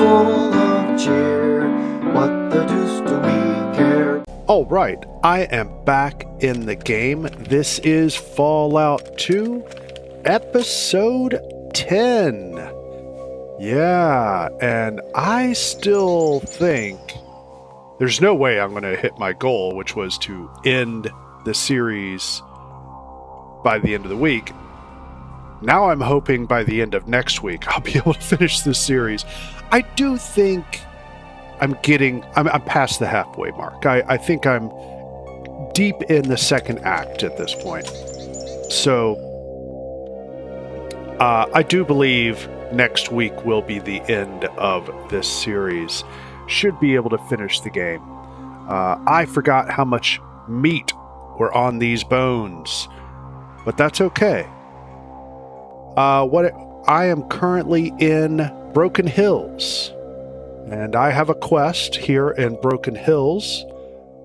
full of cheer. What the deuce do we care? All right, I am back in the game. This is Fallout 2, episode 10. Yeah, and I still think there's no way I'm going to hit my goal, which was to end the series by the end of the week. Now I'm hoping by the end of next week I'll be able to finish this series. I do think I'm past the halfway mark. I think I'm deep in the second act at this point. So I do believe next week will be the end of this series. Should be able to finish the game. I forgot how much meat were on these bones, but that's okay. I am currently in Broken Hills, and I have a quest here in Broken Hills,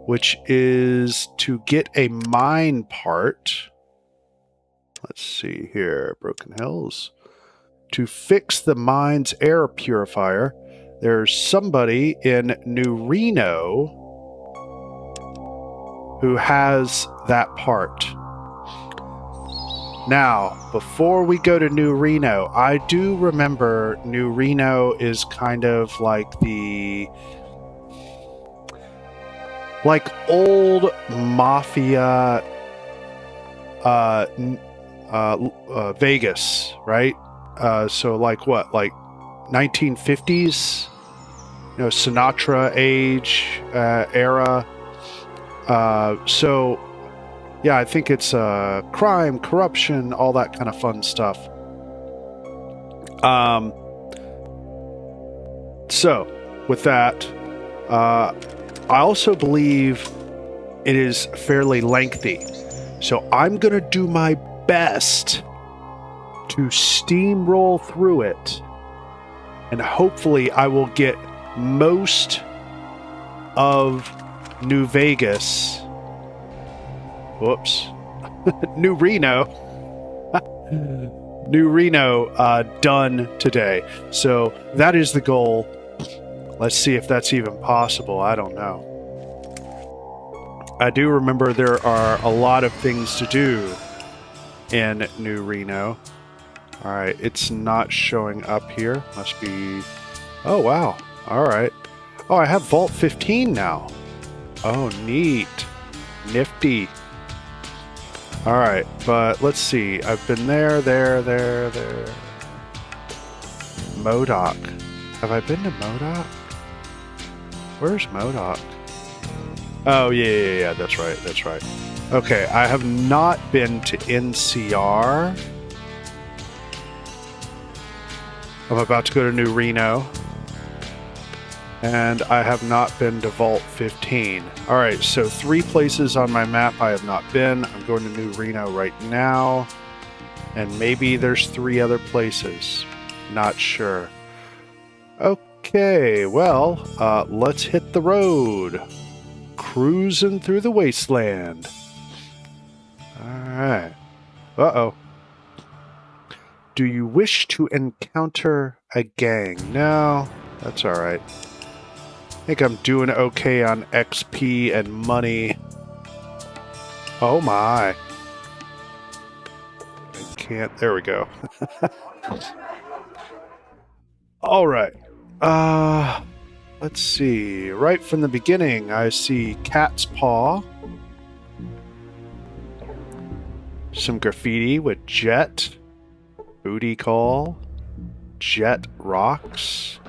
which is to get a mine part. Let's see here, Broken Hills. To fix the mine's air purifier, there's somebody in New Reno who has that part. Now, before we go to New Reno, I do remember New Reno is kind of like the old Mafia Vegas, right? So like what? Like 1950s? You know, Sinatra age era. So yeah, I think it's crime, corruption, all that kind of fun stuff. So, with that, I also believe it is fairly lengthy. So I'm going to do my best to steamroll through it. And hopefully I will get most of New Vegas. Whoops. New Reno. New Reno done today. So that is the goal. Let's see if that's even possible. I don't know. I do remember there are a lot of things to do in New Reno. Alright, it's not showing up here. Must be... Oh, wow. Alright. Oh, I have Vault 15 now. Oh, neat. Nifty. Alright, but let's see. I've been there. Modoc. Have I been to Modoc? Where's Modoc? Oh, yeah, that's right. Okay, I have not been to NCR. I'm about to go to New Reno. And I have not been to Vault 15. Alright, so 3 places on my map I have not been. I'm going to New Reno right now. And maybe there's 3 other places. Not sure. Okay, well, let's hit the road. Cruising through the wasteland. Alright. Uh-oh. Do you wish to encounter a gang? No, that's alright. I think I'm doing okay on XP and money. Oh my. I can't. There we go. Alright. Let's see. Right from the beginning, I see Cat's Paw. Some graffiti with Jet. Booty Call. Jet Rocks.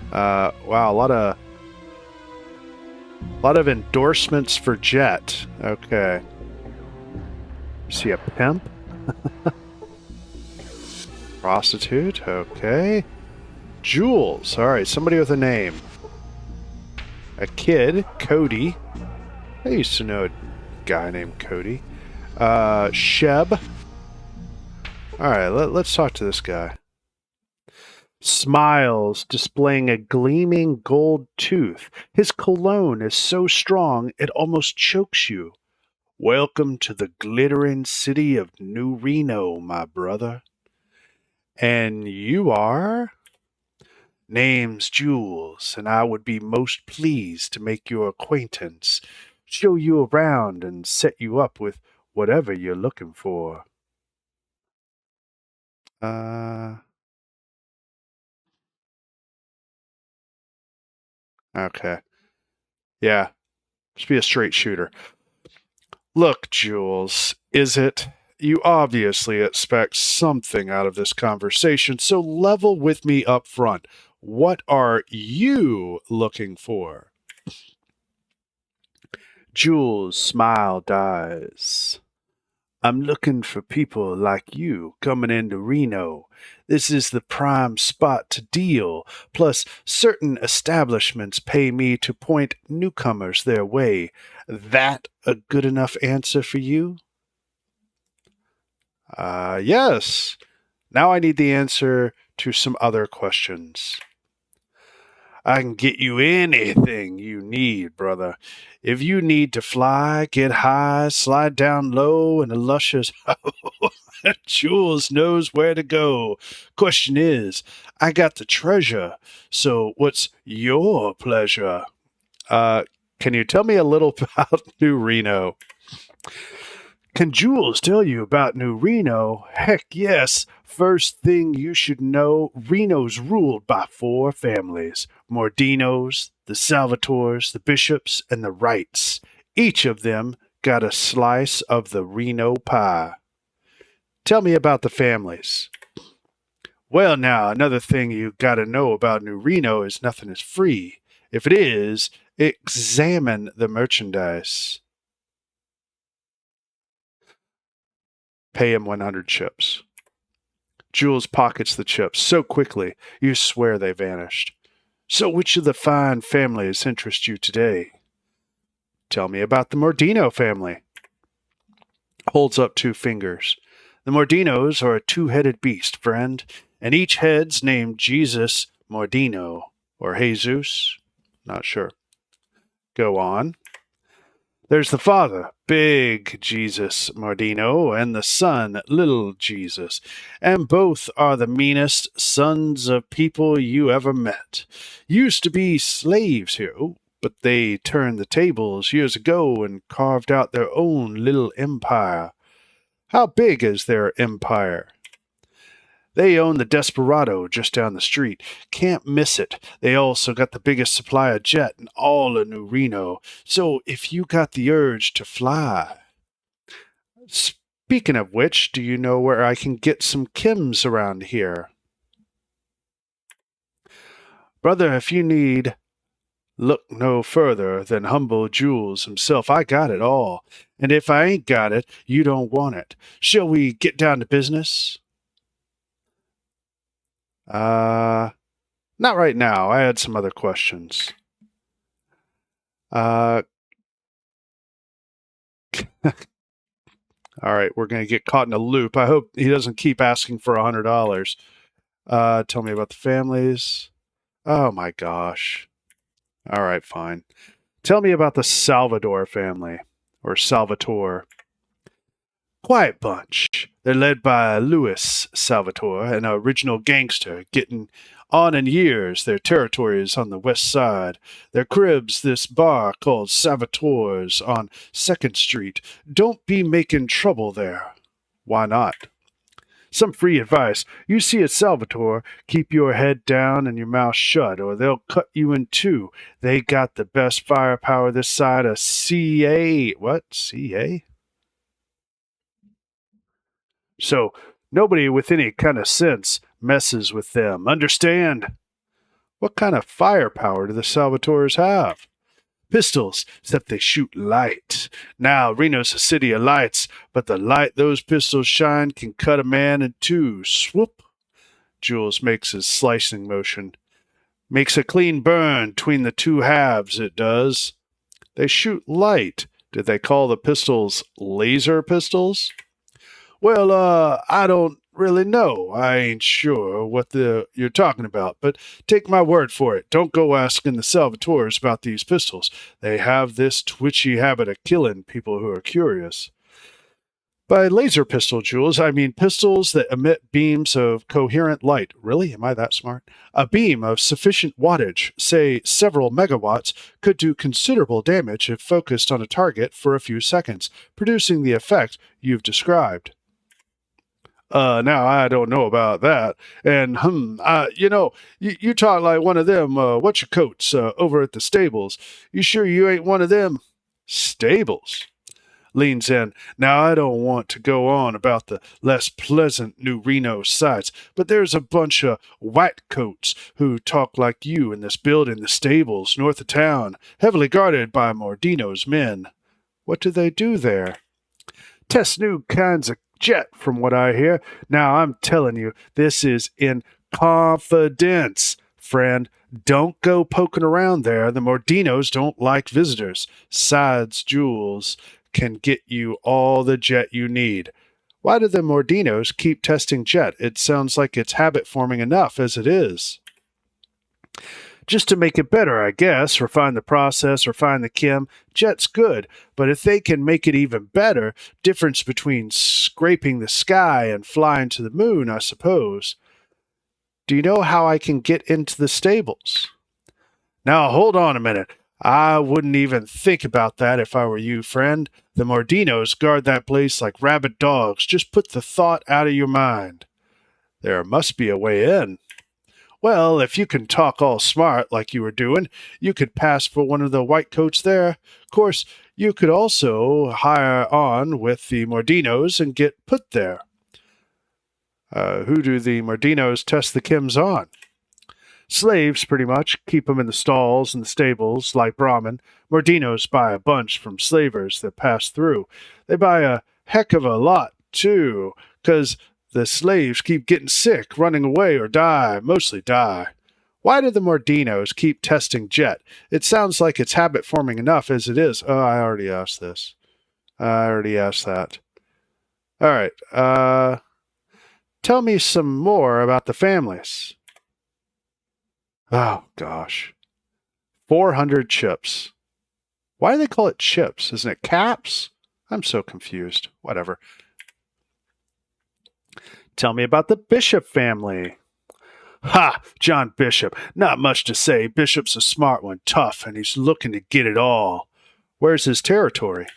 Wow, a lot of endorsements for Jet. Okay. See a pimp? Prostitute, okay. Jules, alright, somebody with a name. A kid, Cody. I used to know a guy named Cody. Sheb. Alright, let's talk to this guy. Smiles, displaying a gleaming gold tooth. His cologne is so strong it almost chokes you. Welcome to the glittering city of New Reno, my brother. And you are? Name's Jules, and I would be most pleased to make your acquaintance, show you around, and set you up with whatever you're looking for. Uh, okay. Yeah, just be a straight shooter. Look, Jules, is it? You obviously expect something out of this conversation, so level with me up front. What are you looking for? Jules' smile dies. I'm looking for people like you coming into Reno. This is the prime spot to deal. Plus, certain establishments pay me to point newcomers their way. That a good enough answer for you? Yes. Now I need the answer to some other questions. I can get you anything you need, brother. If you need to fly, get high, slide down low in a luscious Jules knows where to go. Question is, I got the treasure, so what's your pleasure? Uh, can you tell me a little about New Reno? Can Jules tell you about New Reno? Heck yes. First thing you should know, Reno's ruled by four families. Mordinos, the Salvatores, the Bishops, and the Wrights. Each of them got a slice of the Reno pie. Tell me about the families. Well, now, another thing you gotta know about New Reno is nothing is free. If it is, examine the merchandise. Pay him 100 chips. Jules pockets the chips so quickly you swear they vanished. So which of the fine families interest you today? Tell me about the Mordino family. Holds up two fingers. The Mordinos are a two-headed beast, friend, and each head's named Jesus Mordino, or Jesus. Not sure. Go on. There's the father, Big Jesus Mordino, and the son, Little Jesus, and both are the meanest sons of people you ever met. Used to be slaves here, but they turned the tables years ago and carved out their own little empire. How big is their empire? They own the Desperado just down the street. Can't miss it. They also got the biggest supply of jet in all of New Reno. So if you got the urge to fly. Speaking of which, do you know where I can get some chems around here? Brother, if you need, look no further than humble Jules himself. I got it all. And if I ain't got it, you don't want it. Shall we get down to business? Not right now. I had some other questions. All right, we're going to get caught in a loop. I hope he doesn't keep asking for $100. Tell me about the families. Oh my gosh. All right, fine. Tell me about the Salvador family, or Salvatore. Quiet bunch. They're led by Louis Salvatore, an original gangster, getting on in years. Their territory is on the west side. Their crib's this bar called Salvatore's on 2nd Street. Don't be making trouble there. Why not? Some free advice. You see a Salvatore, keep your head down and your mouth shut, or they'll cut you in two. They got the best firepower this side of CA. What? CA? So nobody with any kind of sense messes with them. Understand? What kind of firepower do the Salvatores have? Pistols, except they shoot light. Now, Reno's a city of lights, but the light those pistols shine can cut a man in two. Swoop! Jules makes his slicing motion. Makes a clean burn between the two halves, it does. They shoot light. Did they call the pistols laser pistols? Well, I don't really know. I ain't sure what you're talking about, but take my word for it. Don't go asking the Salvatores about these pistols. They have this twitchy habit of killing people who are curious. By laser pistol, Jules, I mean pistols that emit beams of coherent light. Really? Am I that smart? A beam of sufficient wattage, say several megawatts, could do considerable damage if focused on a target for a few seconds, producing the effect you've described. Now I don't know about that. And, you talk like one of them, what's your coats, over at the stables. You sure you ain't one of them? Stables? Leans in. Now, I don't want to go on about the less pleasant New Reno sights, but there's a bunch of white coats who talk like you in this building, the stables, north of town, heavily guarded by Mordino's men. What do they do there? Test new kinds of jet, from what I hear. Now, I'm telling you, this is in confidence, friend. Don't go poking around there. The Mordinos don't like visitors. Sides, Jules can get you all the jet you need. Why do the Mordinos keep testing jet? It sounds like it's habit-forming enough as it is. Just to make it better, I guess. Refine the process, refine the chem. Jet's good, but if they can make it even better, difference between scraping the sky and flying to the moon, I suppose. Do you know how I can get into the stables? Now, hold on a minute. I wouldn't even think about that if I were you, friend. The Mordinos guard that place like rabid dogs. Just put the thought out of your mind. There must be a way in. Well, if you can talk all smart like you were doing, you could pass for one of the white coats there. Of course, you could also hire on with the Mordinos and get put there. Who do the Mordinos test the chems on? Slaves, pretty much. Keep them in the stalls and the stables, like Brahmin. Mordinos buy a bunch from slavers that pass through. They buy a heck of a lot, too, 'cause the slaves keep getting sick, running away, or die. Mostly die. Why do the Mordinos keep testing jet? It sounds like it's habit-forming enough as it is. Oh, I already asked this. I already asked that. All right. Tell me some more about the families. Oh, gosh. 400 chips. Why do they call it chips? Isn't it caps? I'm so confused. Whatever. Tell me about the Bishop family. Ha! John Bishop. Not much to say. Bishop's a smart one, tough, and he's looking to get it all. Where's his territory?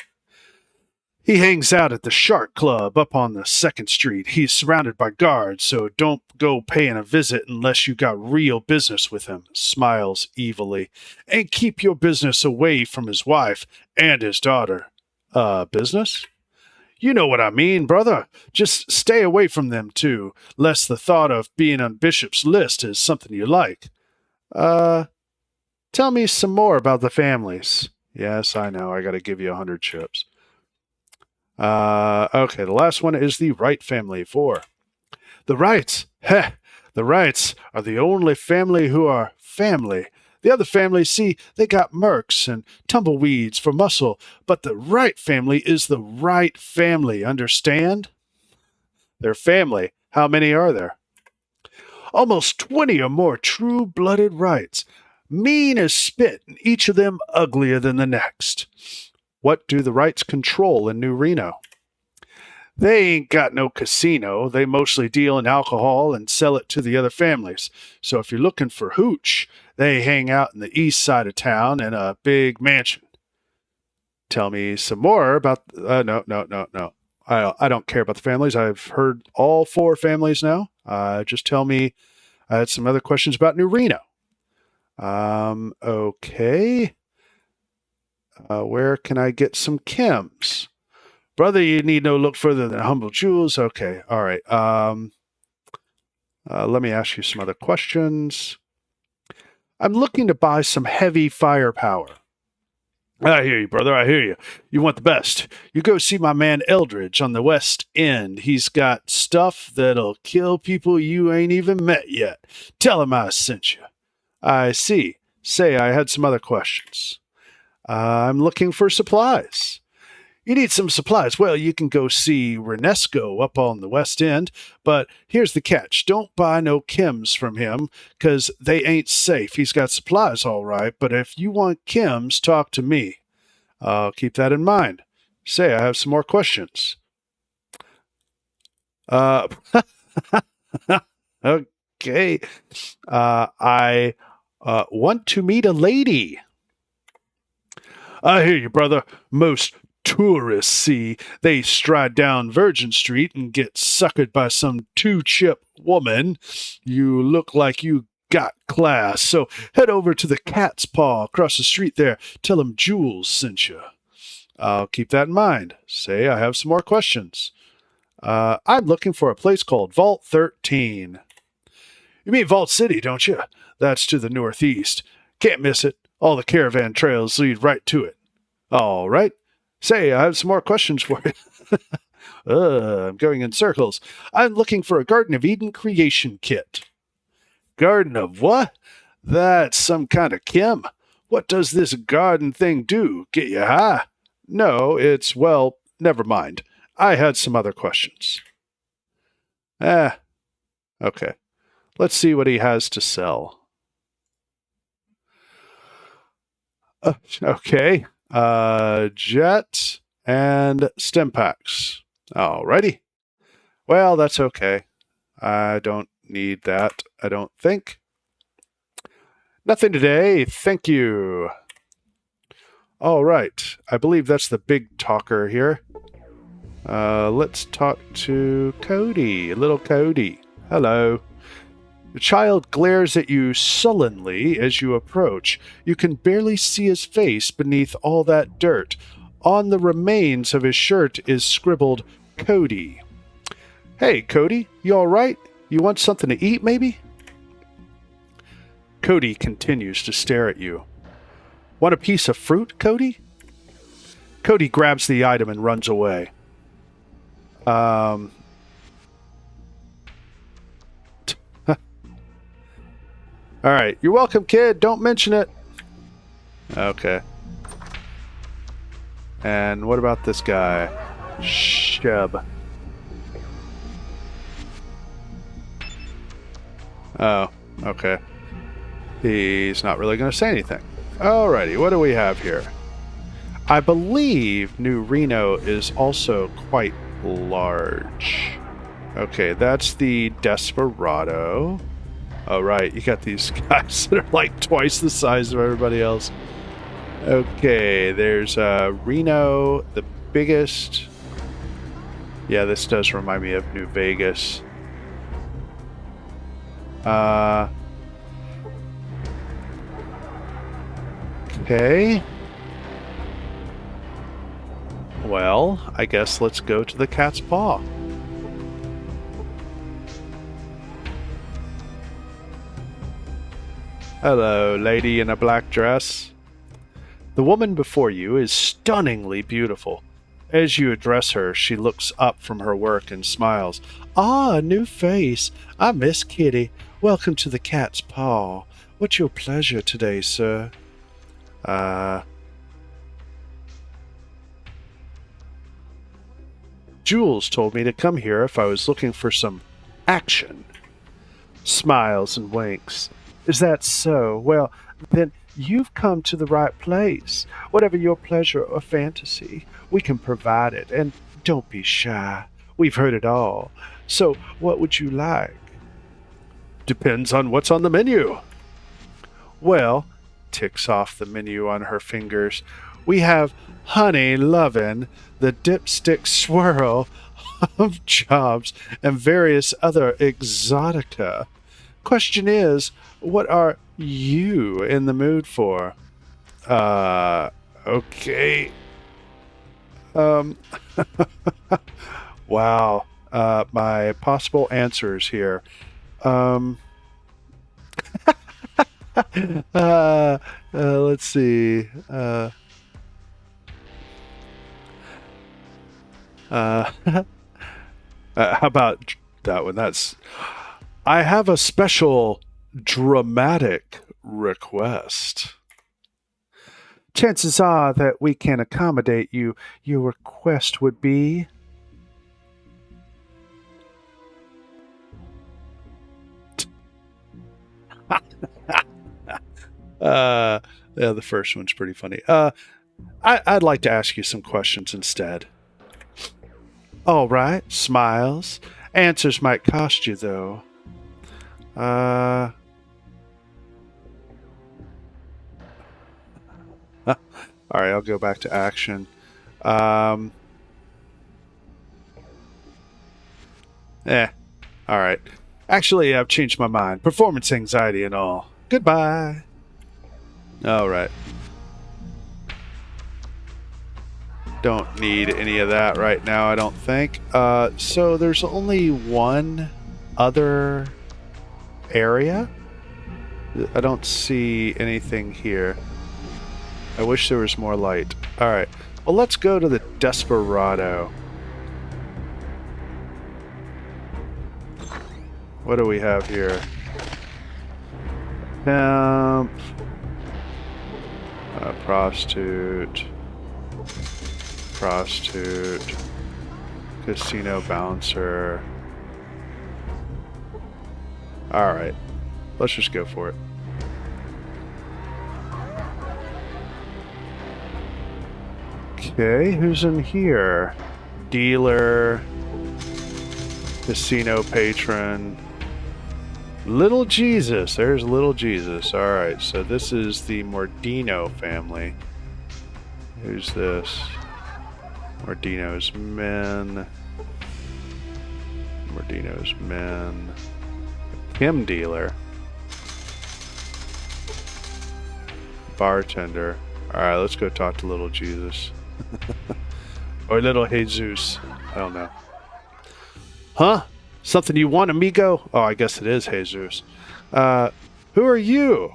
He hangs out at the Shark Club up on the 2nd Street. He's surrounded by guards, so don't go paying a visit unless you got real business with him. Smiles evilly. And keep your business away from his wife and his daughter. Business? You know what I mean, brother. Just stay away from them, too, lest the thought of being on Bishop's list is something you like. Tell me some more about the families. Yes, I know. I gotta give you 100 chips. Okay, the last one is the Wright family, 4. The Wrights? Heh! The Wrights are the only family who are family. The other families, see, they got mercs and tumbleweeds for muscle, but the Wright family is the right family, understand? They're family. How many are there? Almost 20 or more true-blooded Wrights. Mean as spit, and each of them uglier than the next. What do the Wrights control in New Reno? They ain't got no casino. They mostly deal in alcohol and sell it to the other families. So if you're looking for hooch, they hang out in the east side of town in a big mansion. Tell me some more about... No. I don't care about the families. I've heard all 4 families now. Just tell me... I had some other questions about New Reno. Okay. Where can I get some chems? Brother, you need no look further than humble Jules. Okay, all right. Let me ask you some other questions. I'm looking to buy some heavy firepower. I hear you, brother. I hear you. You want the best. You go see my man Eldridge on the West End. He's got stuff that'll kill people you ain't even met yet. Tell him I sent you. I see. Say I had some other questions. I'm looking for supplies. You need some supplies. Well, you can go see Renesco up on the West End, but here's the catch. Don't buy no chems from him, 'cause they ain't safe. He's got supplies all right, but if you want chems, talk to me. I'll keep that in mind. Say, I have some more questions. Uh, okay. I want to meet a lady. I hear you, brother. Most tourists see they stride down Virgin Street and get suckered by some two-chip woman. You look like you got class, so head over to the Cat's Paw across the street there. Tell them Jules sent you. I'll keep that in mind. Say I have some more questions. I'm looking for a place called Vault 13. You mean Vault City, don't you? That's to the northeast. Can't miss it. All the caravan trails lead right to it. All right. Say, I have some more questions for you. I'm going in circles. I'm looking for a Garden of Eden creation kit. Garden of what? That's some kind of chem. What does this garden thing do? Get you high? No, it's, well, never mind. I had some other questions. Okay. Let's see what he has to sell. Okay. Jet and stem packs. Alrighty. Well, that's okay. I don't need that, I don't think. Nothing today. Thank you. All right. I believe that's the big talker here. Let's talk to Cody. Little Cody. Hello. The child glares at you sullenly as you approach. You can barely see his face beneath all that dirt. On the remains of his shirt is scribbled, Cody. Hey, Cody, you all right? You want something to eat, maybe? Cody continues to stare at you. Want a piece of fruit, Cody? Cody grabs the item and runs away. All right. You're welcome, kid. Don't mention it. Okay. And what about this guy? Sheb. Oh, okay. He's not really going to say anything. Alrighty, what do we have here? I believe New Reno is also quite large. Okay, that's the Desperado. Oh, right, you got these guys that are like twice the size of everybody else. Okay, there's Reno, the biggest. Yeah, this does remind me of New Vegas. Okay. Well, I guess let's go to the Cat's Paw. Hello, lady in a black dress. The woman before you is stunningly beautiful. As you address her, she looks up from her work and smiles. Ah, a new face. I'm Miss Kitty. Welcome to the Cat's Paw. What's your pleasure today, sir? Jules told me to come here if I was looking for some action. Smiles and winks. Is that so? Well, then you've come to the right place. Whatever your pleasure or fantasy, we can provide it. And don't be shy. We've heard it all. So, what would you like? Depends on what's on the menu. Well, ticks off the menu on her fingers. We have honey lovin', the dipstick swirl, of jobs, and various other exotica. Question is, what are you in the mood for? Okay. Wow. My possible answers here. Let's see. How about that one? I have a special dramatic request. Chances are that we can accommodate you. Your request would be... Yeah, the first one's pretty funny. I'd like to ask you some questions instead. All right, smiles Answers might cost you, though. Alright, I'll go back to action. Alright. Actually, I've changed my mind. Performance anxiety and all. Goodbye. Alright. Don't need any of that right now, I don't think. So there's only one other area. I don't see anything here. I wish there was more light. Alright. Well, let's go to the Desperado. What do we have here? Prostitute. Casino bouncer. Alright. Let's just go for it. Okay, who's in here? Dealer. Casino patron. Little Jesus. There's Little Jesus. Alright, so this is the Mordino family. Who's this? Mordino's men. Chem dealer. Bartender. Alright, let's go talk to Little Jesus. Or Little Jesus. I don't know. Huh? Something you want, amigo? Oh, I guess it is Jesus. Who are you?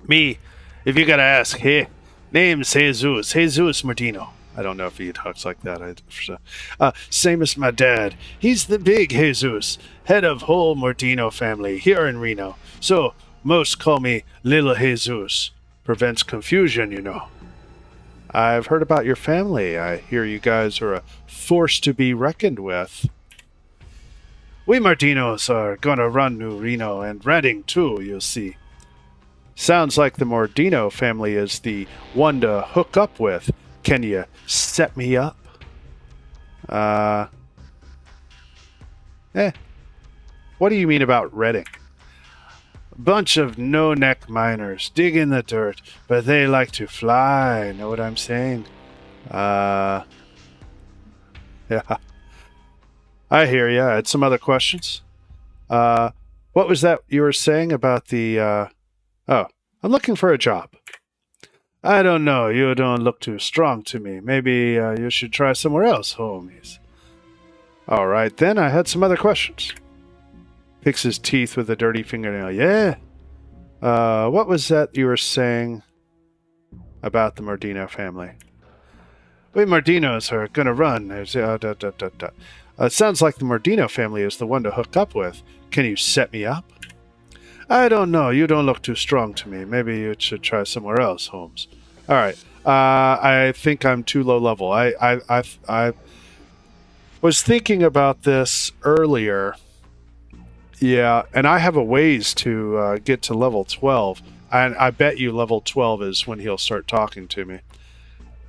Me. If you gotta ask, hey. Name's Jesus. Jesus Mordino. I don't know if he talks like that. Same as my dad. He's the big Jesus. Head of whole Mordino family here in Reno. So, most call me Little Jesus. Prevents confusion, you know. I've heard about your family. I hear you guys are a force to be reckoned with. We Mordinos are gonna run New Reno and renting too, you'll see. Sounds like the Mordino family is the one to hook up with. Can you set me up? What do you mean about Redding? Bunch of no-neck miners dig in the dirt, but they like to fly. Know what I'm saying? Yeah. I hear ya. I had some other questions. What was that you were saying about the, Oh, I'm looking for a job. I don't know. You don't look too strong to me. Maybe you should try somewhere else, homies. All right, then. I had some other questions. Picks his teeth with a dirty fingernail. Yeah. What was that you were saying about the Mordino family? We Mordinos are gonna run. It sounds like the Mordino family is the one to hook up with. Can you set me up? I don't know. You don't look too strong to me. Maybe you should try somewhere else, Holmes. All right. I think I'm too low level. I was thinking about this earlier. Yeah, and I have a ways to get to level 12. And I bet you level 12 is when he'll start talking to me.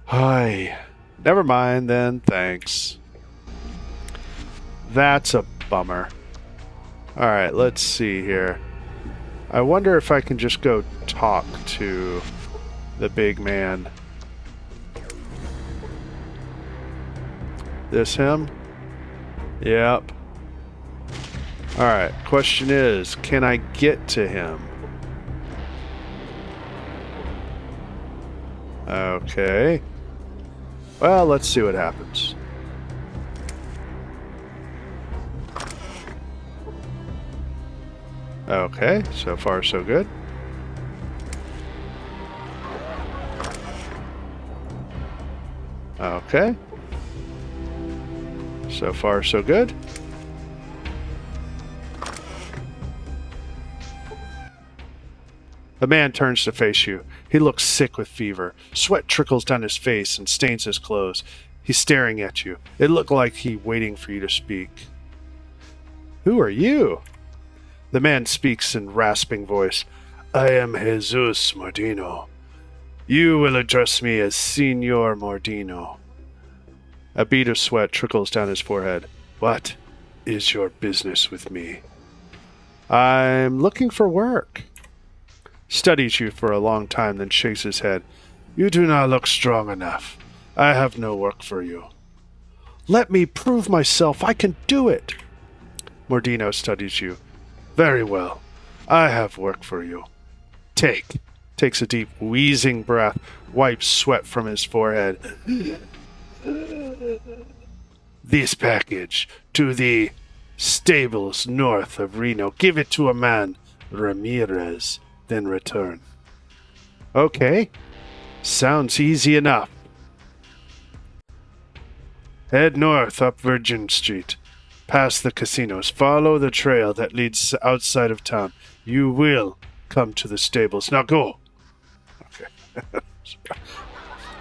Hi. Never mind then. Thanks. That's a bummer. All right, let's see here. I wonder if I can just go talk to the big man. This him? Yep. Alright, question is, can I get to him? Okay. Well, let's see what happens. Okay, so far so good. Okay. So far so good. The man turns to face you. He looks sick with fever. Sweat trickles down his face and stains his clothes. He's staring at you. It looked like he's waiting for you to speak. Who are you? The man speaks in rasping voice. I am Jesus Mordino. You will address me as Signor Mordino. A bead of sweat trickles down his forehead. What is your business with me? I'm looking for work. Studies you for a long time, then shakes his head. You do not look strong enough. I have no work for you. Let me prove myself. I can do it. Mordino studies you. Very well. I have work for you. Takes a deep, wheezing breath, wipes sweat from his forehead. This package to the stables north of Reno. Give it to a man, Ramirez, then return. Okay. Sounds easy enough. Head north up Virgin Street. Past the casinos. Follow the trail that leads outside of town. You will come to the stables. Now go. Okay.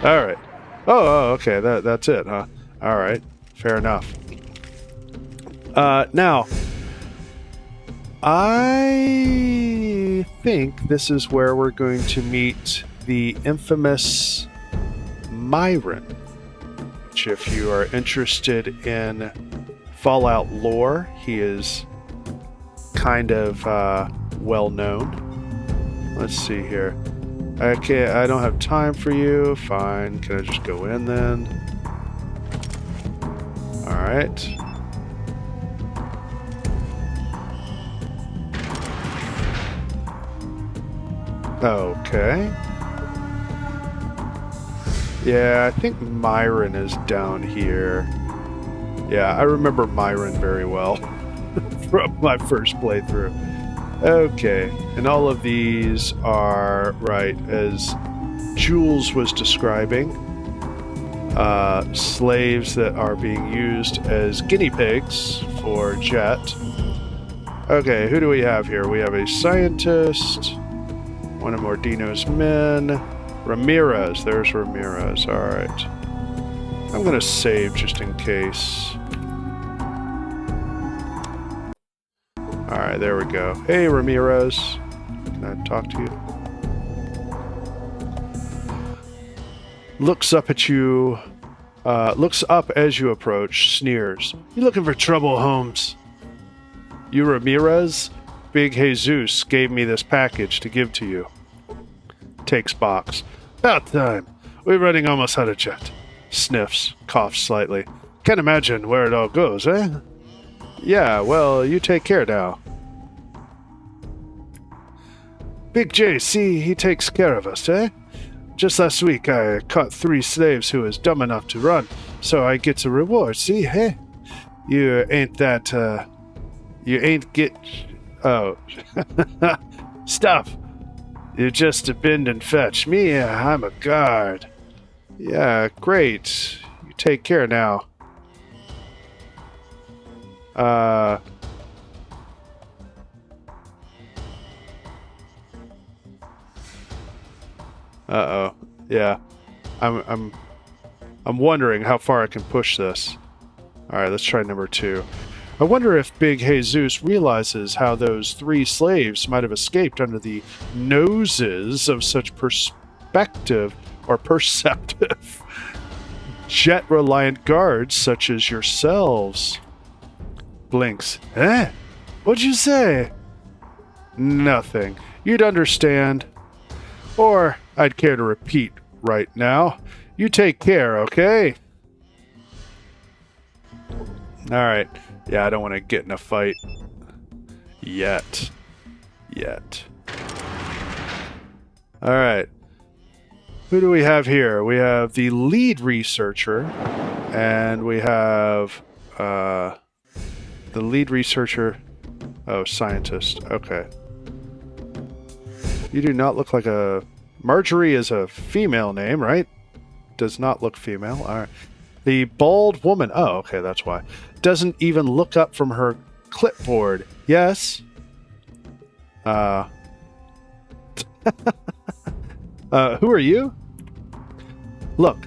All right. Oh, okay. That's it, huh? All right. Fair enough. Now, I think this is where we're going to meet the infamous Myron, which, if you are interested in Fallout lore, he is kind of well known. Let's see here. Okay, I don't have time for you. Fine. Can I just go in then? Alright. Okay. Yeah, I think Myron is down here. Yeah, I remember Myron very well from my first playthrough. Okay, and all of these are, right, as Jules was describing, slaves that are being used as guinea pigs for Jet. Okay, who do we have here? We have a scientist, one of Mordino's men, Ramirez. There's Ramirez. All right. I'm going to save just in case. All right, there we go. Hey, Ramirez. Can I talk to you? Looks up at you. Looks up as you approach, sneers. You looking for trouble, Holmes? You Ramirez? Big Jesus gave me this package to give to you. Takes box. About time. We're running almost out of jet. Sniffs. Coughs slightly. Can't imagine where it all goes, eh? Yeah, well, you take care now. Big J, see, he takes care of us, eh? Just last week I caught 3 slaves who was dumb enough to run, so I get a reward, see, eh? You ain't that, you ain't get... Oh. Stop! You just bend and fetch. Me, I'm a guard. Yeah, great. You take care now. Uh-oh. Yeah. I'm wondering how far I can push this. Alright, let's try number 2. I wonder if Big Jesus realizes how those 3 slaves might have escaped under the noses of such perceptive jet-reliant guards such as yourselves. Blinks. Eh? What'd you say? Nothing. You'd understand. Or I'd care to repeat right now. You take care, okay? Alright. Yeah, I don't want to get in a fight. Yet. Alright. Who do we have here? We have the lead researcher. And we have... the lead researcher... Oh, scientist. Okay. You do not look like a... Marjorie is a female name, right? Does not look female. Alright. The bald woman... Oh, okay, that's why. Doesn't even look up from her clipboard. Yes? Who are you? Look,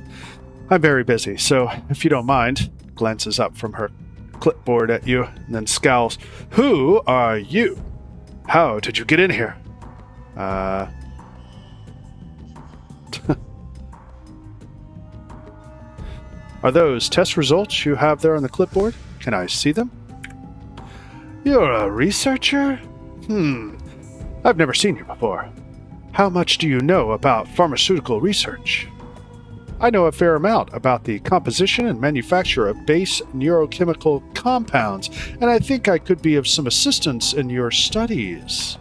I'm very busy, so if you don't mind, glances up from her clipboard at you, and then scowls. Who are you? How did you get in here? Are those test results you have there on the clipboard? Can I see them? You're a researcher? I've never seen you before. How much do you know about pharmaceutical research? I know a fair amount about the composition and manufacture of base neurochemical compounds, and I think I could be of some assistance in your studies.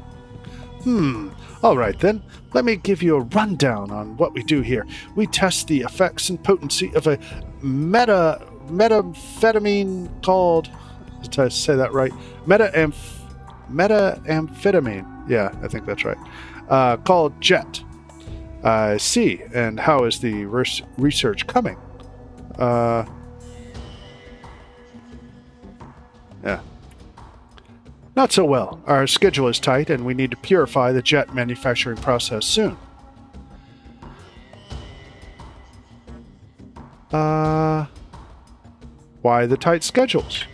All right then. Let me give you a rundown on what we do here. We test the effects and potency of a methamphetamine called... Did I say that right? Methamphetamine. Yeah, I think that's right. Called Jet. I see. And how is the research coming? Yeah. Not so well. Our schedule is tight, and we need to purify the jet manufacturing process soon. Why the tight schedules?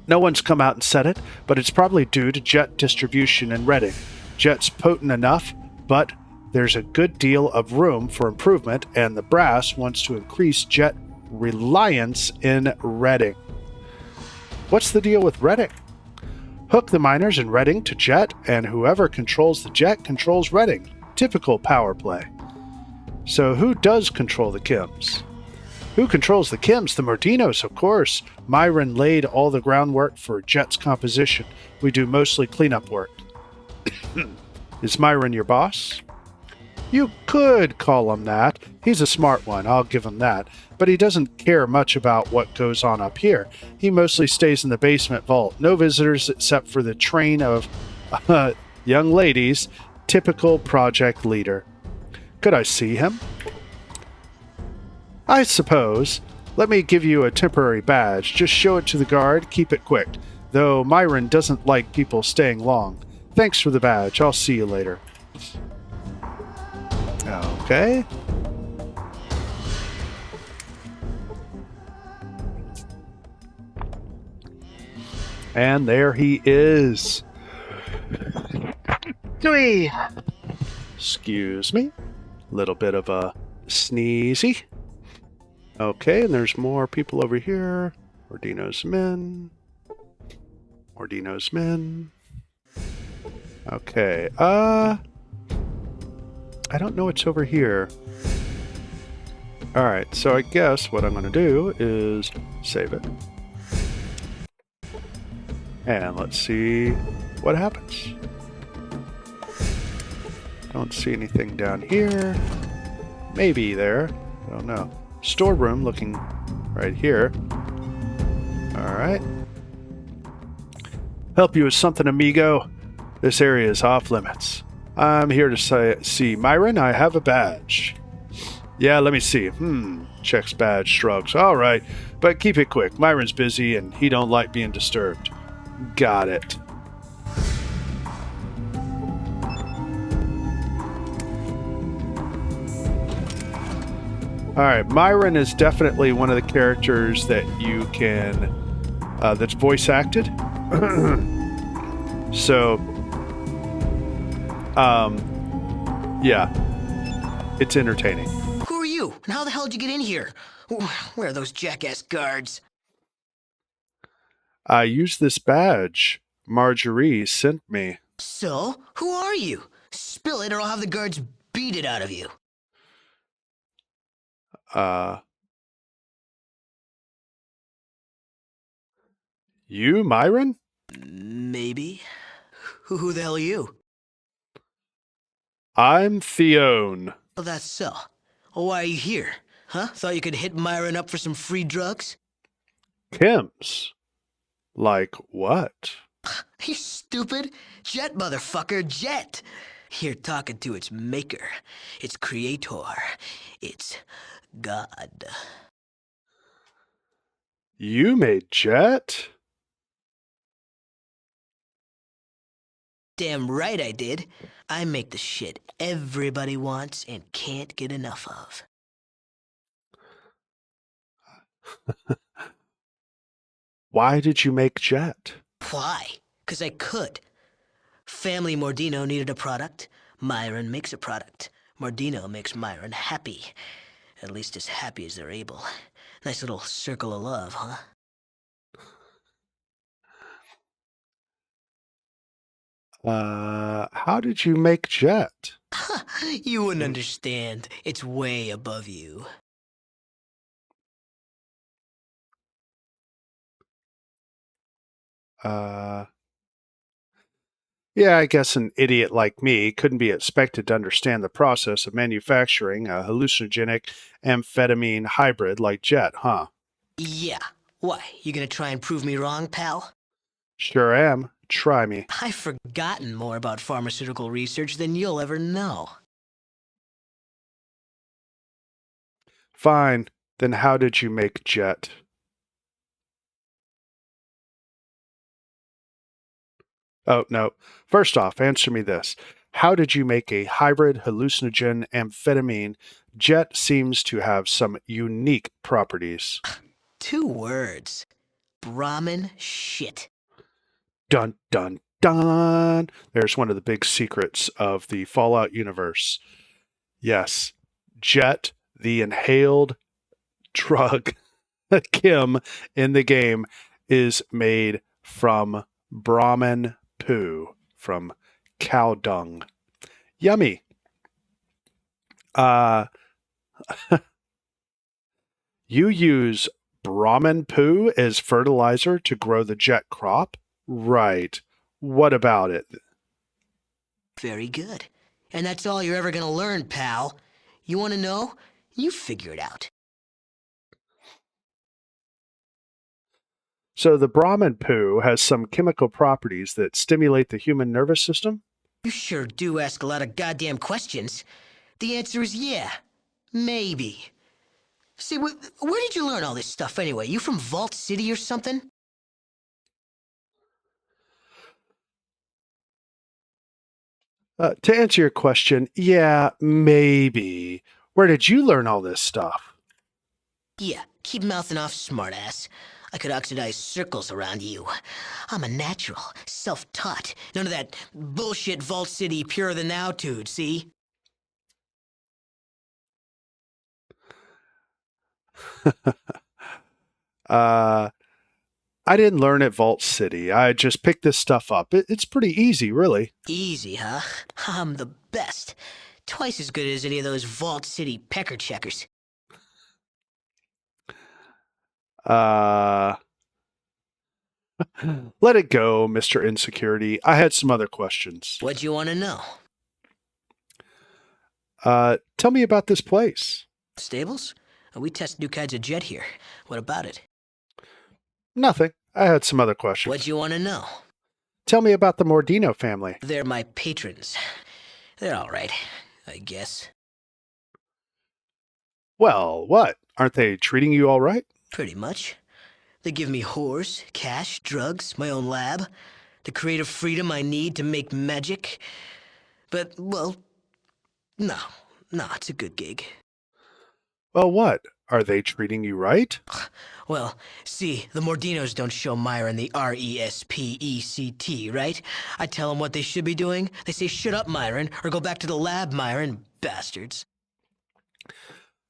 No one's come out and said it, but it's probably due to jet distribution and Reading. Jet's potent enough, but there's a good deal of room for improvement, and the brass wants to increase jet reliance in Reading. What's the deal with Reading? Hook the miners in Reading to jet, and whoever controls the jet controls Reading. Typical power play. So who does control the chems? Who controls the chems? The Mordinos, of course. Myron laid all the groundwork for Jet's composition. We do mostly cleanup work. Is Myron your boss? You could call him that. He's a smart one, I'll give him that. But he doesn't care much about what goes on up here. He mostly stays in the basement vault. No visitors except for the train of young ladies. Typical project leader. Could I see him? I suppose. Let me give you a temporary badge. Just show it to the guard. Keep it quick. Though Myron doesn't like people staying long. Thanks for the badge. I'll see you later. Okay. And there he is. Three. Excuse me. Little bit of a sneezy. Okay, and there's more people over here. Mordino's men. Mordino's men. Okay, I don't know what's over here. Alright, so I guess what I'm going to do is save it. And let's see what happens. Don't see anything down here. Maybe there. I don't know. Storeroom looking right here. Alright. Help you with something, amigo? This area is off limits. I'm here to see Myron. I have a badge. Yeah, let me see. Checks badge, shrugs. Alright, but keep it quick. Myron's busy and he don't like being disturbed. Got it. Alright, Myron is definitely one of the characters that you can... that's voice acted. So... yeah. It's entertaining. Who are you? And how the hell did you get in here? Where are those jackass guards? I used this badge. Marjorie sent me. So? Who are you? Spill it or I'll have the guards beat it out of you. You, Myron? Maybe. Who the hell are you? I'm Theone. Oh, that's so. Why are you here? Huh? Thought you could hit Myron up for some free drugs? Chems. Like what? You stupid. Jet, motherfucker, Jet. You're talking to its maker, its creator, its god. You made Jet? Damn right I did. I make the shit everybody wants and can't get enough of. Why did you make Jet? Why? 'Cause I could. Family Mordino needed a product. Myron makes a product. Mordino makes Myron happy. At least as happy as they're able. Nice little circle of love, huh? How did you make Jet? You wouldn't understand. It's way above you. Yeah, I guess an idiot like me couldn't be expected to understand the process of manufacturing a hallucinogenic amphetamine hybrid like Jet, huh? Yeah. Why? You gonna try and prove me wrong, pal? Sure am. Try me. I've forgotten more about pharmaceutical research than you'll ever know. Fine. Then how did you make Jet? Oh, no. First off, answer me this. How did you make a hybrid hallucinogen amphetamine? Jet seems to have some unique properties. 2 words. Brahmin shit. Dun, dun, dun. There's one of the big secrets of the Fallout universe. Yes, Jet, the inhaled drug, chem in the game, is made from Brahmin poo, from cow dung. Yummy. Uh, you use Brahmin poo as fertilizer to grow the Jet crop? Right. What about it? Very good. And that's all you're ever gonna learn, pal. You wanna know? You figure it out. So the Brahmin poo has some chemical properties that stimulate the human nervous system? You sure do ask a lot of goddamn questions. The answer is yeah. Maybe. See, where did you learn all this stuff anyway? You from Vault City or something? To answer your question, yeah, maybe. Where did you learn all this stuff? Yeah, keep mouthing off, smartass. I could oxidize circles around you. I'm a natural, self-taught. None of that bullshit Vault City pure the now dude, see? uh, I didn't learn at Vault City. I just picked this stuff up. It's pretty easy, really. Easy, huh? I'm the best. Twice as good as any of those Vault City pecker checkers. Uh, let it go, Mr. Insecurity. I had some other questions. What you want to know? Tell me about this place. Stables? We test new kinds of jet here. What about it? Nothing. I had some other questions. What you want to know? Tell me about the Mordino family. They're my patrons. They're all right, I guess. Well, what? Aren't they treating you all right? Pretty much. They give me whores, cash, drugs, my own lab, the creative freedom I need to make magic. But, well, no, it's a good gig. Well, what? Are they treating you right? Well, see, the Mordinos don't show Myron the R-E-S-P-E-C-T, right? I tell them what they should be doing. They say, shut up, Myron, or go back to the lab, Myron, bastards.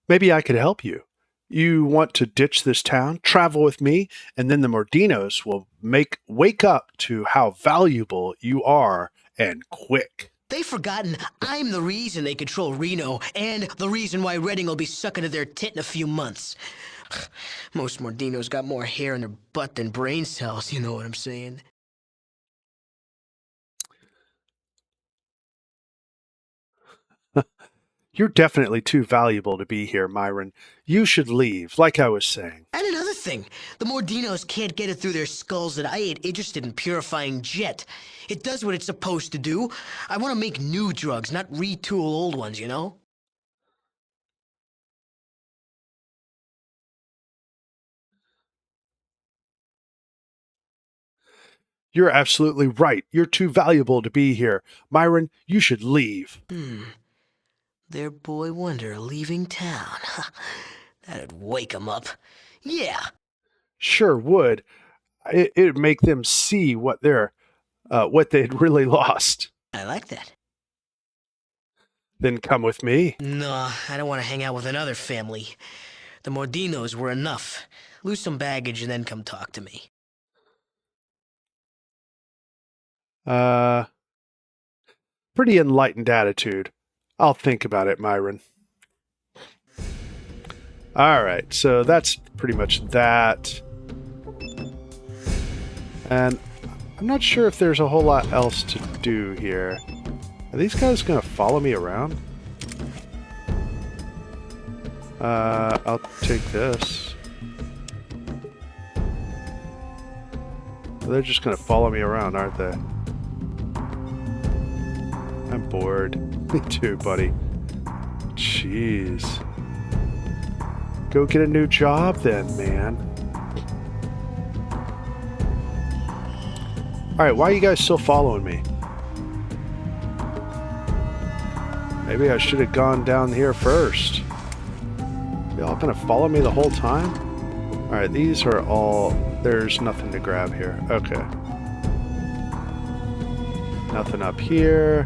Maybe I could help you. You want to ditch this town, travel with me, and then the Mordinos will wake up to how valuable you are, and quick. They've forgotten I'm the reason they control Reno, and the reason why Redding will be sucking to their tit in a few months. Most Mordinos got more hair in their butt than brain cells, you know what I'm saying? You're definitely too valuable to be here, Myron. You should leave, like I was saying. And another thing, the Mordinos can't get it through their skulls that I ain't interested in purifying jet. It does what it's supposed to do. I want to make new drugs, not retool old ones, you know? You're absolutely right. You're too valuable to be here. Myron, you should leave. Their boy wonder leaving town. That'd wake 'em up. Yeah. Sure would. It'd make them see what they'd really lost. I like that. Then come with me. No, I don't want to hang out with another family. The Mordinos were enough. Lose some baggage and then come talk to me. Pretty enlightened attitude. I'll think about it, Myron. Alright, so that's pretty much that. And I'm not sure if there's a whole lot else to do here. Are these guys going to follow me around? I'll take this. They're just going to follow me around, aren't they? I'm bored. Me too, buddy. Jeez. Go get a new job then, man. Alright, why are you guys still following me? Maybe I should have gone down here first. Y'all gonna follow me the whole time? Alright, these are all... There's nothing to grab here. Okay. Nothing up here.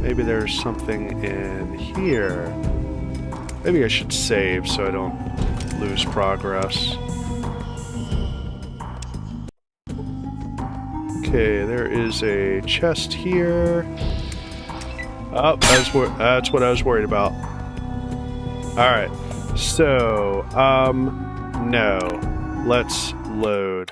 Maybe there's something in here. Maybe I should save so I don't lose progress. Okay, there is a chest here. Oh, that's what I was worried about. Alright, so, no. Let's load.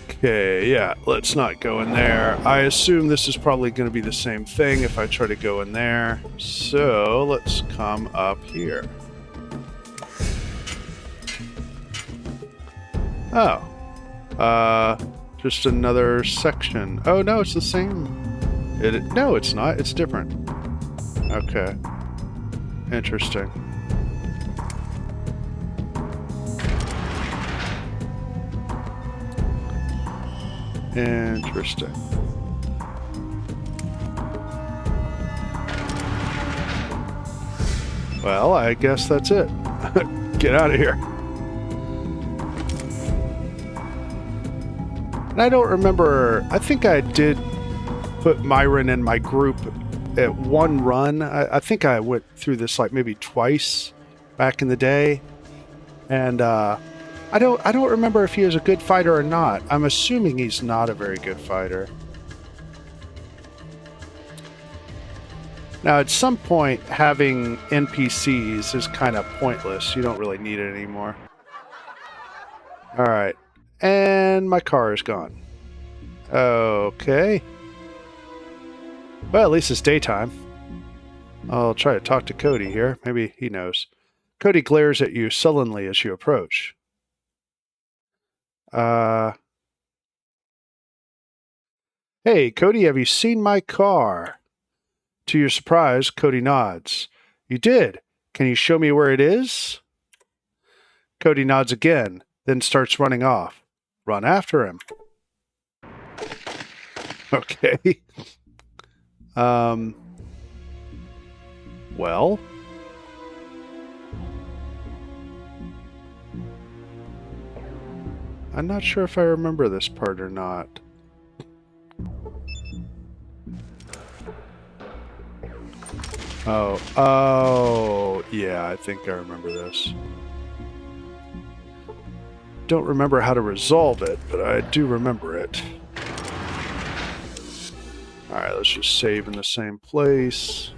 Okay, yeah, let's not go in there. I assume this is probably going to be the same thing if I try to go in there. So, let's come up here. Oh. Just another section. Oh, no, it's the same. No, it's not. It's different. Okay. Interesting. Interesting. Well, I guess that's it. Get out of here. And I don't remember, I think I did put Myron in my group at one run. I think I went through this like maybe twice back in the day. And I don't remember if he was a good fighter or not. I'm assuming he's not a very good fighter. Now, at some point, having NPCs is kind of pointless. You don't really need it anymore. Alright. And my car is gone. Okay. Well, at least it's daytime. I'll try to talk to Cody here. Maybe he knows. Cody glares at you sullenly as you approach. Hey, Cody, have you seen my car? To your surprise, Cody nods. You did. Can you show me where it is? Cody nods again, then starts running off. Run after him. Okay. Well. I'm not sure if I remember this part or not. Oh, yeah, I think I remember this. Don't remember how to resolve it, but I do remember it. Alright, let's just save in the same place.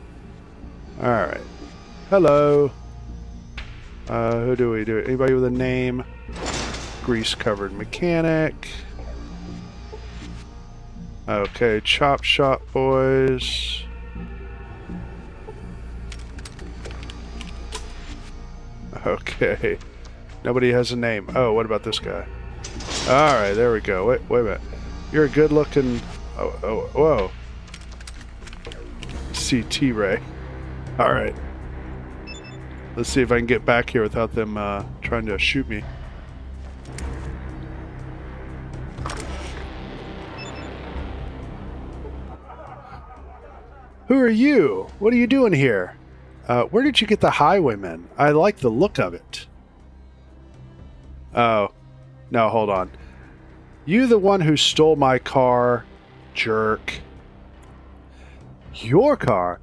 Alright. Hello. Who do we do? Anybody with a name? Grease-covered mechanic. Okay, chop shop boys. Okay. Nobody has a name. Oh, what about this guy? Alright, there we go. Wait a minute. You're a good looking... Oh, whoa. CT ray. Alright. Let's see if I can get back here without them trying to shoot me. Who are you? What are you doing here? Where did you get the Highwayman? I like the look of it. Oh. No, hold on. You the one who stole my car, jerk. Your car?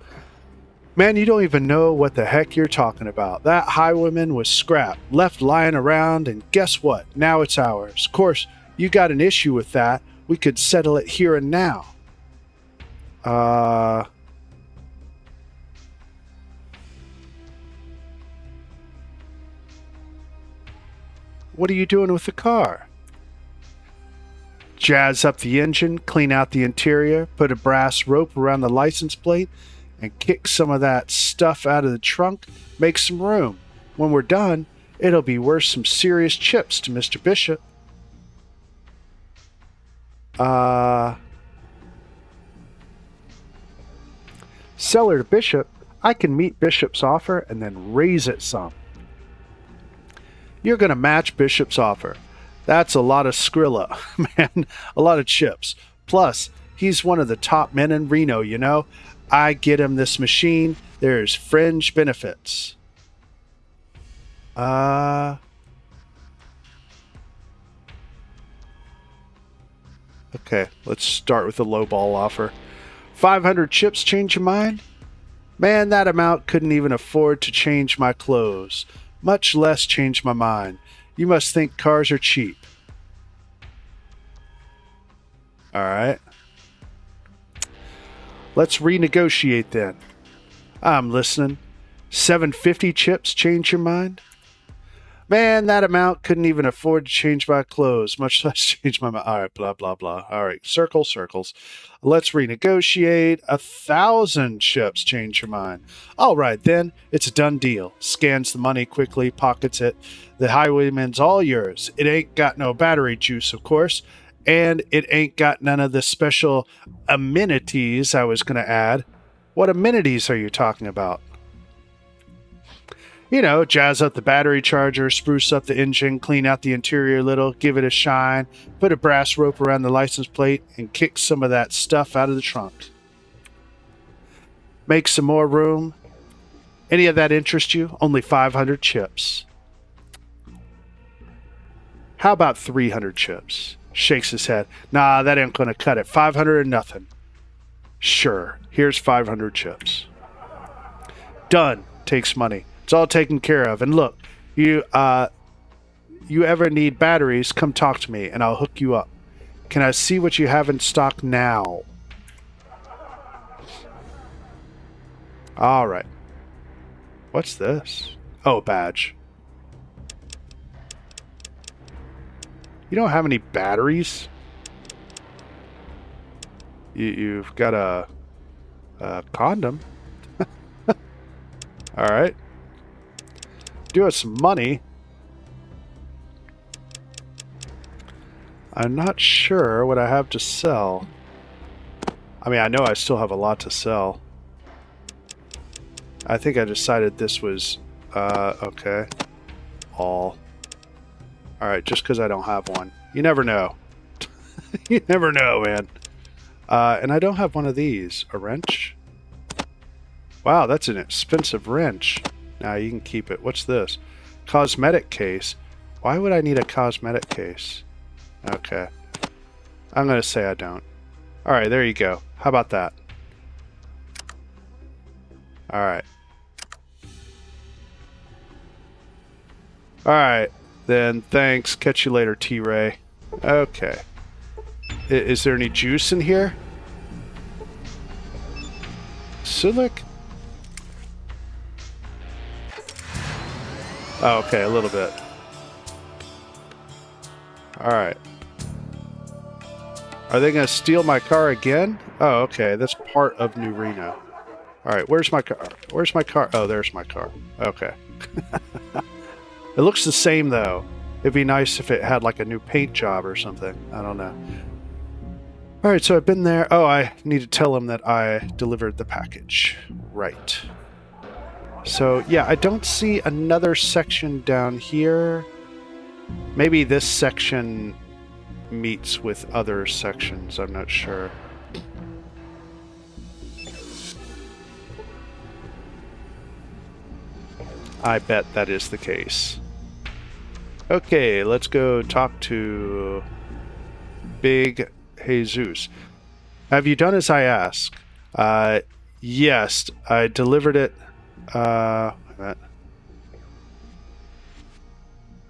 Man, you don't even know what the heck you're talking about. That highwayman was scrapped, left lying around, and guess what? Now it's ours. Of course, you got an issue with that. We could settle it here and now. What are you doing with the car? Jazz up the engine, clean out the interior, put a brass rope around the license plate, and kick some of that stuff out of the trunk, make some room. When we're done, it'll be worth some serious chips to Mr. Bishop. Seller to Bishop, I can meet Bishop's offer and then raise it some. You're going to match Bishop's offer. That's a lot of Skrilla, man, a lot of chips. Plus, he's one of the top men in Reno, you know. I get him this machine. There's fringe benefits. Okay, let's start with the lowball offer. 500 chips change your mind? Man, that amount couldn't even afford to change my clothes, much less change my mind. You must think cars are cheap. All right. Let's renegotiate then. I'm listening. 750 chips change your mind? Man, that amount couldn't even afford to change my clothes, much less change my mind. All right, blah, blah, blah. All right, circles. Let's renegotiate. 1,000 chips change your mind. All right, then. It's a done deal. Scans the money quickly, pockets it. The highwayman's all yours. It ain't got no battery juice, of course. And it ain't got none of the special amenities I was going to add. What amenities are you talking about? You know, jazz up the battery charger, spruce up the engine, clean out the interior a little, give it a shine, put a brass rope around the license plate, and kick some of that stuff out of the trunk. Make some more room. Any of that interest you? Only 500 chips. How about 300 chips? Shakes his head. Nah, that ain't gonna cut it. 500 or nothing. Sure, here's 500 chips. Done. Takes money. It's all taken care of. And look, you ever need batteries, come talk to me and I'll hook you up. Can I see what you have in stock now? All right. What's this? Oh, badge. You don't have any batteries? You've got a condom. All right. Do us some money. I'm not sure what I have to sell. I mean, I know I still have a lot to sell. I think I decided this was, okay. All. Alright, just because I don't have one. You never know. You never know, man. And I don't have one of these. A wrench? Wow, that's an expensive wrench. Now you can keep it. What's this? Cosmetic case. Why would I need a cosmetic case? Okay. I'm going to say I don't. Alright, there you go. How about that? Alright. Alright. Then thanks. Catch you later, T-Ray. Okay. Is there any juice in here? Silic? Oh, okay, a little bit. Alright. Are they going to steal my car again? Oh, okay, that's part of New Reno. Alright, where's my car? Where's my car? Oh, there's my car. Okay. It looks the same, though. It'd be nice if it had, like, a new paint job or something. I don't know. Alright, so I've been there. Oh, I need to tell him that I delivered the package. Right. So, yeah, I don't see another section down here. Maybe this section meets with other sections. I'm not sure. I bet that is the case. Okay, let's go talk to Big Jesus. Have you done as I ask? Yes, I delivered it. Wait a minute.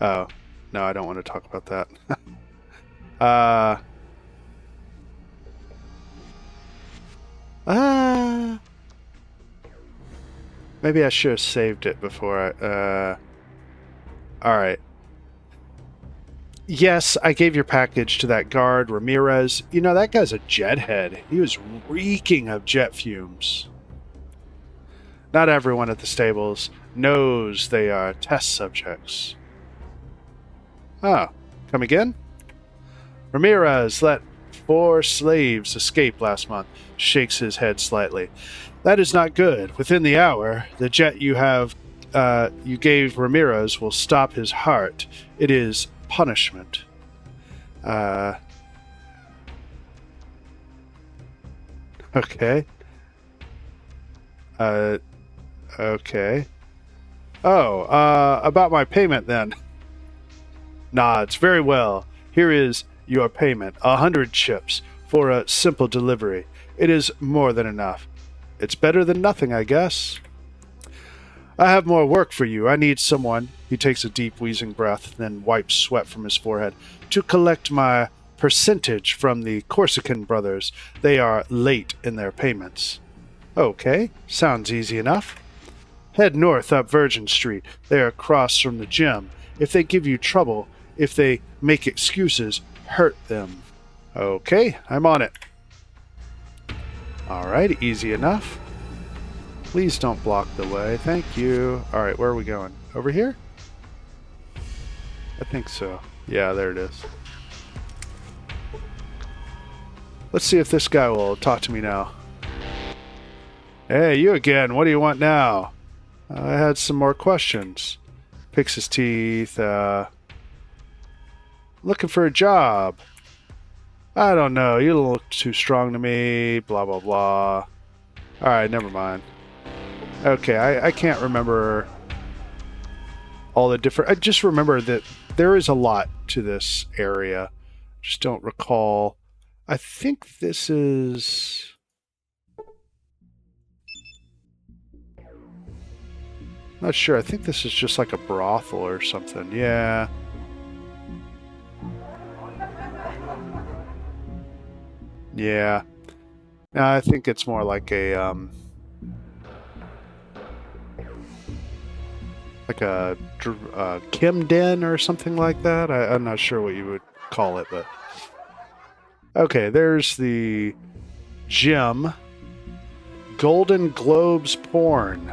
Oh, no, I don't want to talk about that. Maybe I should have saved it before I... Alright. Yes, I gave your package to that guard, Ramirez. You know, that guy's a jethead. He was reeking of jet fumes. Not everyone at the stables knows they are test subjects. Oh, come again? Ramirez let 4 slaves escape last month. Shakes his head slightly. That is not good. Within the hour, the jet you gave Ramirez will stop his heart. It is punishment. Okay. Okay. Oh, about my payment then. Nods. Very well. Here is your payment. 100 chips for a simple delivery. It is more than enough. It's better than nothing, I guess. I have more work for you. I need someone, he takes a deep wheezing breath, then wipes sweat from his forehead, to collect my percentage from the Corsican brothers. They are late in their payments. Okay, sounds easy enough. Head north up Virgin Street. They are across from the gym. If they give you trouble, if they make excuses, hurt them. Okay, I'm on it. Alright, easy enough. Please don't block the way. Thank you. Alright, where are we going? Over here? I think so. Yeah, there it is. Let's see if this guy will talk to me now. Hey, you again. What do you want now? I had some more questions. Picks his teeth. Looking for a job. I don't know. You don't look too strong to me. Blah, blah, blah. Alright, never mind. Okay, I can't remember all the different... I just remember that there is a lot to this area. Just don't recall. I think this is... Not sure. I think this is just like a brothel or something. Yeah. Yeah. No, I think it's more like a chem den or something like that. I'm not sure what you would call it, but okay. There's the gym. Golden Globes porn.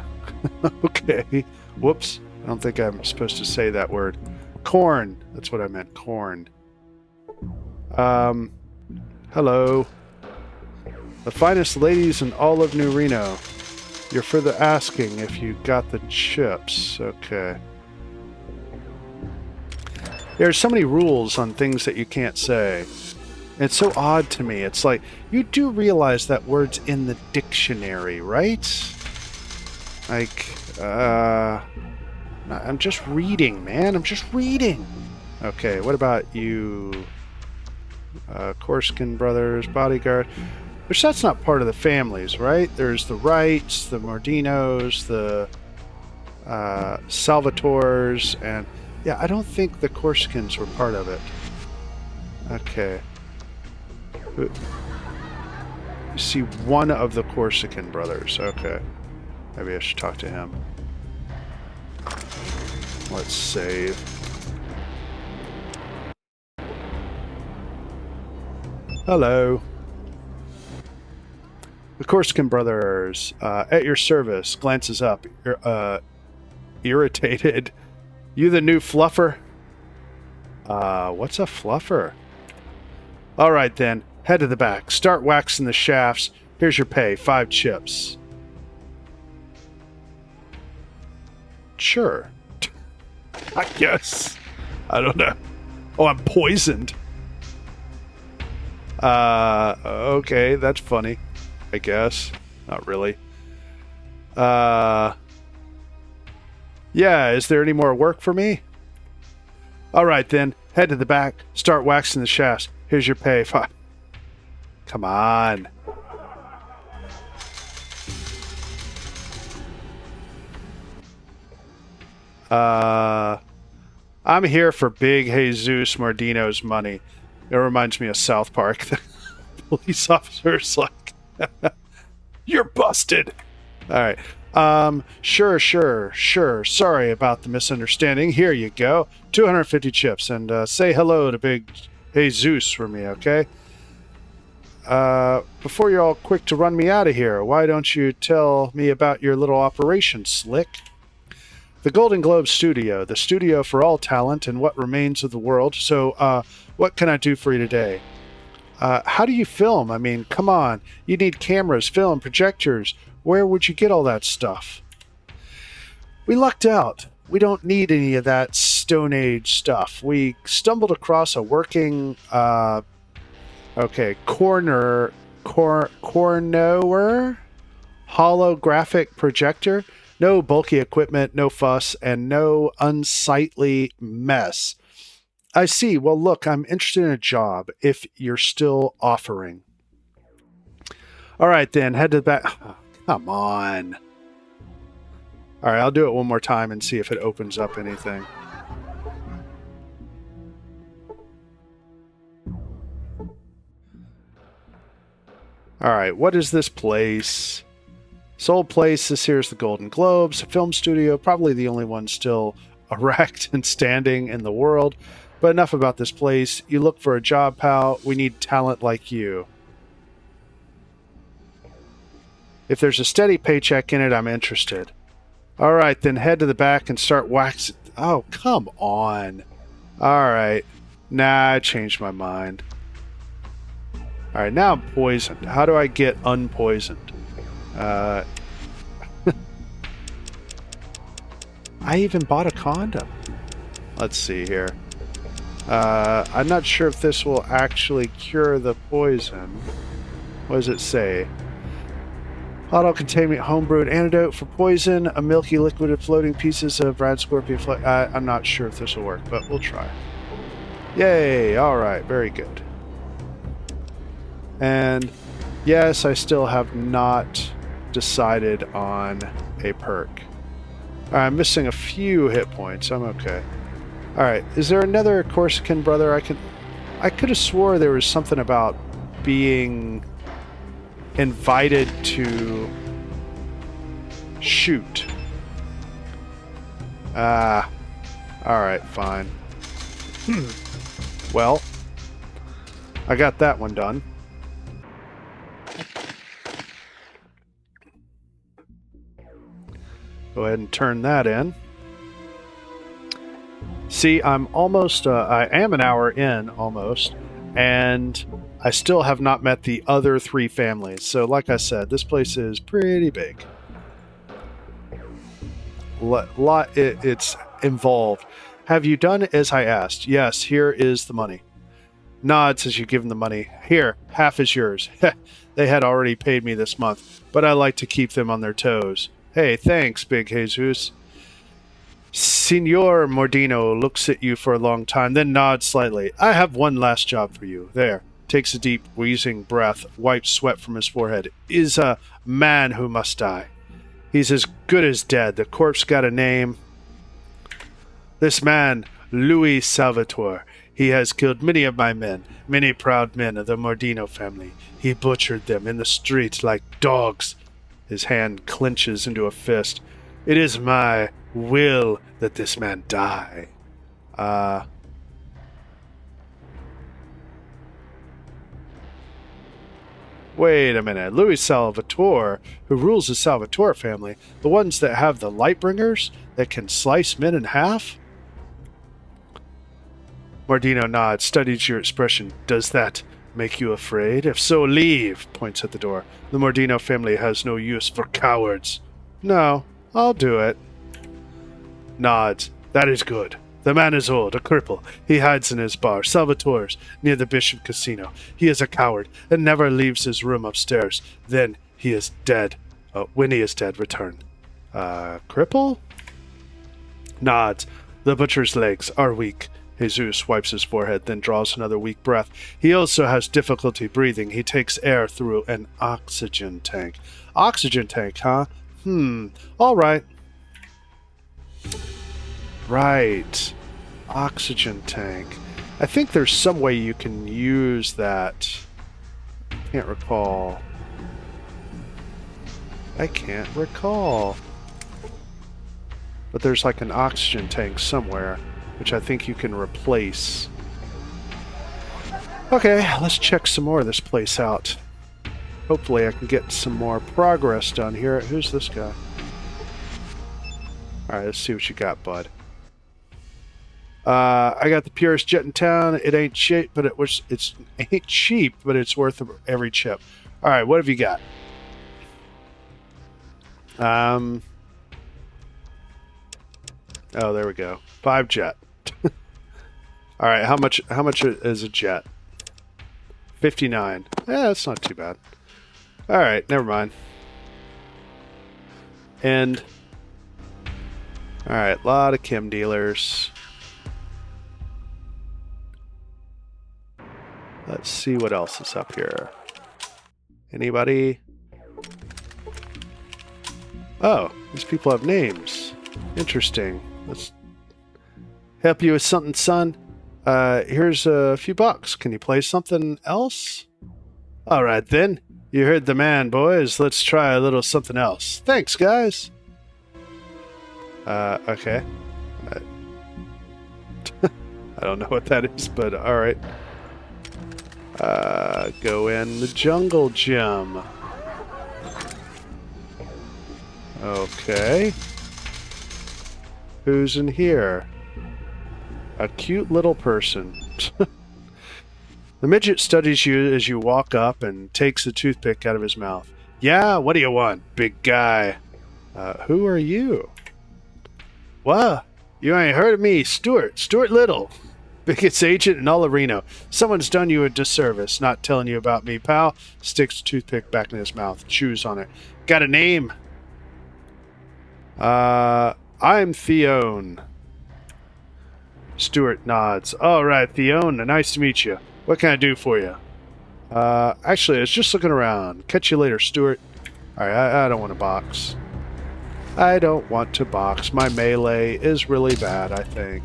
Okay. Whoops. I don't think I'm supposed to say that word. Corn. That's what I meant. Corn. Hello. The finest ladies in all of New Reno. You're further asking if you got the chips. Okay. There's so many rules on things that you can't say. It's so odd to me. It's like, you do realize that word's in the dictionary, right? Like, I'm just reading, man. I'm just reading. Okay, what about you? Corsican brothers, bodyguard. Which that's not part of the families, right? There's the Wrights, the Mordinos, the Salvatores, and yeah, I don't think the Corsicans were part of it. Okay. You see one of the Corsican brothers. Okay. Maybe I should talk to him. Let's save. Hello. The Corsican brothers, at your service, glances up, irritated. You the new fluffer? What's a fluffer? Alright then, head to the back. Start waxing the shafts. Here's your pay, 5 chips. Sure. I guess. I don't know. Oh, I'm poisoned. Okay, that's funny. I guess. Not really. Yeah, is there any more work for me? Alright then, head to the back, start waxing the shafts. Here's your pay. 5. Come on. I'm here for Big Jesus Mordino's money. It reminds me of South Park. The police officer's like, you're busted. All right. Sure. Sorry about the misunderstanding. Here you go. 250 chips. And say hello to Big Jesus for me, okay? Before you're all quick to run me out of here, why don't you tell me about your little operation, Slick? The Golden Globe Studio, the studio for all talent and what remains of the world. So, what can I do for you today? How do you film? I mean, come on. You need cameras, film, projectors. Where would you get all that stuff? We lucked out. We don't need any of that Stone Age stuff. We stumbled across a working, corner holographic projector. No bulky equipment, no fuss, and no unsightly mess. I see. Well, look, I'm interested in a job if you're still offering. All right, then. Head to the back. Oh, come on. All right, I'll do it one more time and see if it opens up anything. All right, what is this place? This old place, this here's the Golden Globes, a film studio, probably the only one still erect and standing in the world. But enough about this place. You look for a job, pal. We need talent like you. If there's a steady paycheck in it, I'm interested. All right, then head to the back and start waxing. Oh, come on. All right. Nah, I changed my mind. All right, now I'm poisoned. How do I get unpoisoned? I even bought a condom. Let's see here. I'm not sure if this will actually cure the poison. What does it say? Auto-containment homebrewed antidote for poison. A milky liquid of floating pieces of rad scorpion flesh. I'm not sure if this will work, but we'll try. Yay! All right, very good. And yes, I still have not decided on a perk. I'm missing a few hit points. I'm okay. All right. Is there another Corsican brother I could have swore there was something about being invited to shoot. All right, fine. Well, I got that one done. Go ahead and turn that in. See, I'm almost, I am an hour in almost, and I still have not met the other three families. So like I said, this place is pretty big. It's involved. Have you done as I asked? Yes, here is the money. Nods as you give him the money. Here, half is yours. They had already paid me this month, but I like to keep them on their toes. Hey, thanks, Big Jesus. Signor Mordino looks at you for a long time, then nods slightly. I have one last job for you. There. Takes a deep, wheezing breath, wipes sweat from his forehead. Is a man who must die. He's as good as dead. The corpse got a name. This man, Louis Salvatore. He has killed many of my men, many proud men of the Mordino family. He butchered them in the streets like dogs. His hand clenches into a fist. It is my will that this man die. Wait a minute. Louis Salvatore, who rules the Salvatore family, the ones that have the Lightbringers that can slice men in half? Mordino nods, studies your expression. Does that make you afraid? If so, leave, points at the door. The Mordino family has no use for cowards. No, I'll do it. Nods. That is good. The man is old, a cripple. He hides in his bar, Salvatore's, near the Bishop Casino. He is a coward and never leaves his room upstairs. Then he is dead. When he is dead, return. Cripple? Nods. The butcher's legs are weak. Jesus wipes his forehead, then draws another weak breath. He also has difficulty breathing. He takes air through an oxygen tank. Oxygen tank, huh? All right. Right. Oxygen tank. I think there's some way you can use that. Can't recall. I can't recall. But there's like an oxygen tank somewhere, which I think you can replace. Okay, let's check some more of this place out. Hopefully I can get some more progress done here. Who's this guy? Alright, let's see what you got, bud. I got the purest jet in town. It ain't cheap, but it's ain't cheap, but it's worth every chip. Alright, what have you got? Oh, there we go. 5 jet. Alright, how much is a jet? 59. Yeah, that's not too bad. Alright, never mind. And alright, a lot of chem dealers. Let's see what else is up here. Anybody? Oh, these people have names. Interesting. Let's help you with something, son. Here's a few bucks. Can you play something else? All right, then. You heard the man, boys. Let's try a little something else. Thanks, guys. Okay. I don't know what that is, but all right. Go in the jungle gym. Okay. Who's in here? A cute little person. The midget studies you as you walk up and takes the toothpick out of his mouth. Yeah, what do you want, big guy? Who are you? What? You ain't heard of me, Stuart Little. Biggest agent in all of Reno. Someone's done you a disservice not telling you about me, pal. Sticks the toothpick back in his mouth. Chews on it. Got a name? I'm Theone. Stuart nods. All right, Theone. Nice to meet you. What can I do for you? Actually, I was just looking around. Catch you later, Stuart. All right, I don't want to box. I don't want to box. My melee is really bad, I think.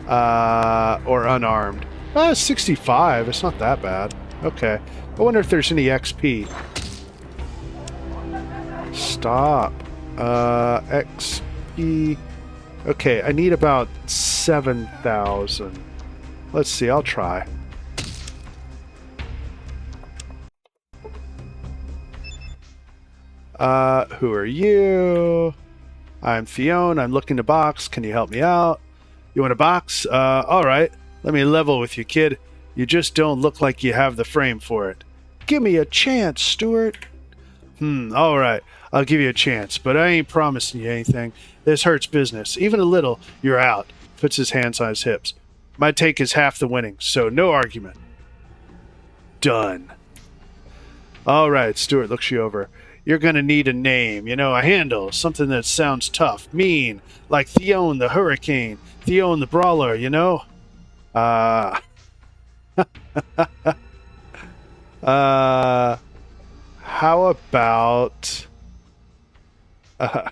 Or unarmed. 65. It's not that bad. Okay. I wonder if there's any XP. Stop. XP. Okay, I need about 7,000. Let's see, I'll try. Who are you? I'm Theone. I'm looking to box. Can you help me out? You want to box? Alright. Let me level with you, kid. You just don't look like you have the frame for it. Give me a chance, Stuart. Alright. I'll give you a chance, but I ain't promising you anything. This hurts business. Even a little, you're out. Puts his hands on his hips. My take is half the winning, so no argument. Done. Alright, Stuart looks you over. You're gonna need a name, a handle, something that sounds tough, mean, like Theone the Hurricane, Theone the Brawler, how about... I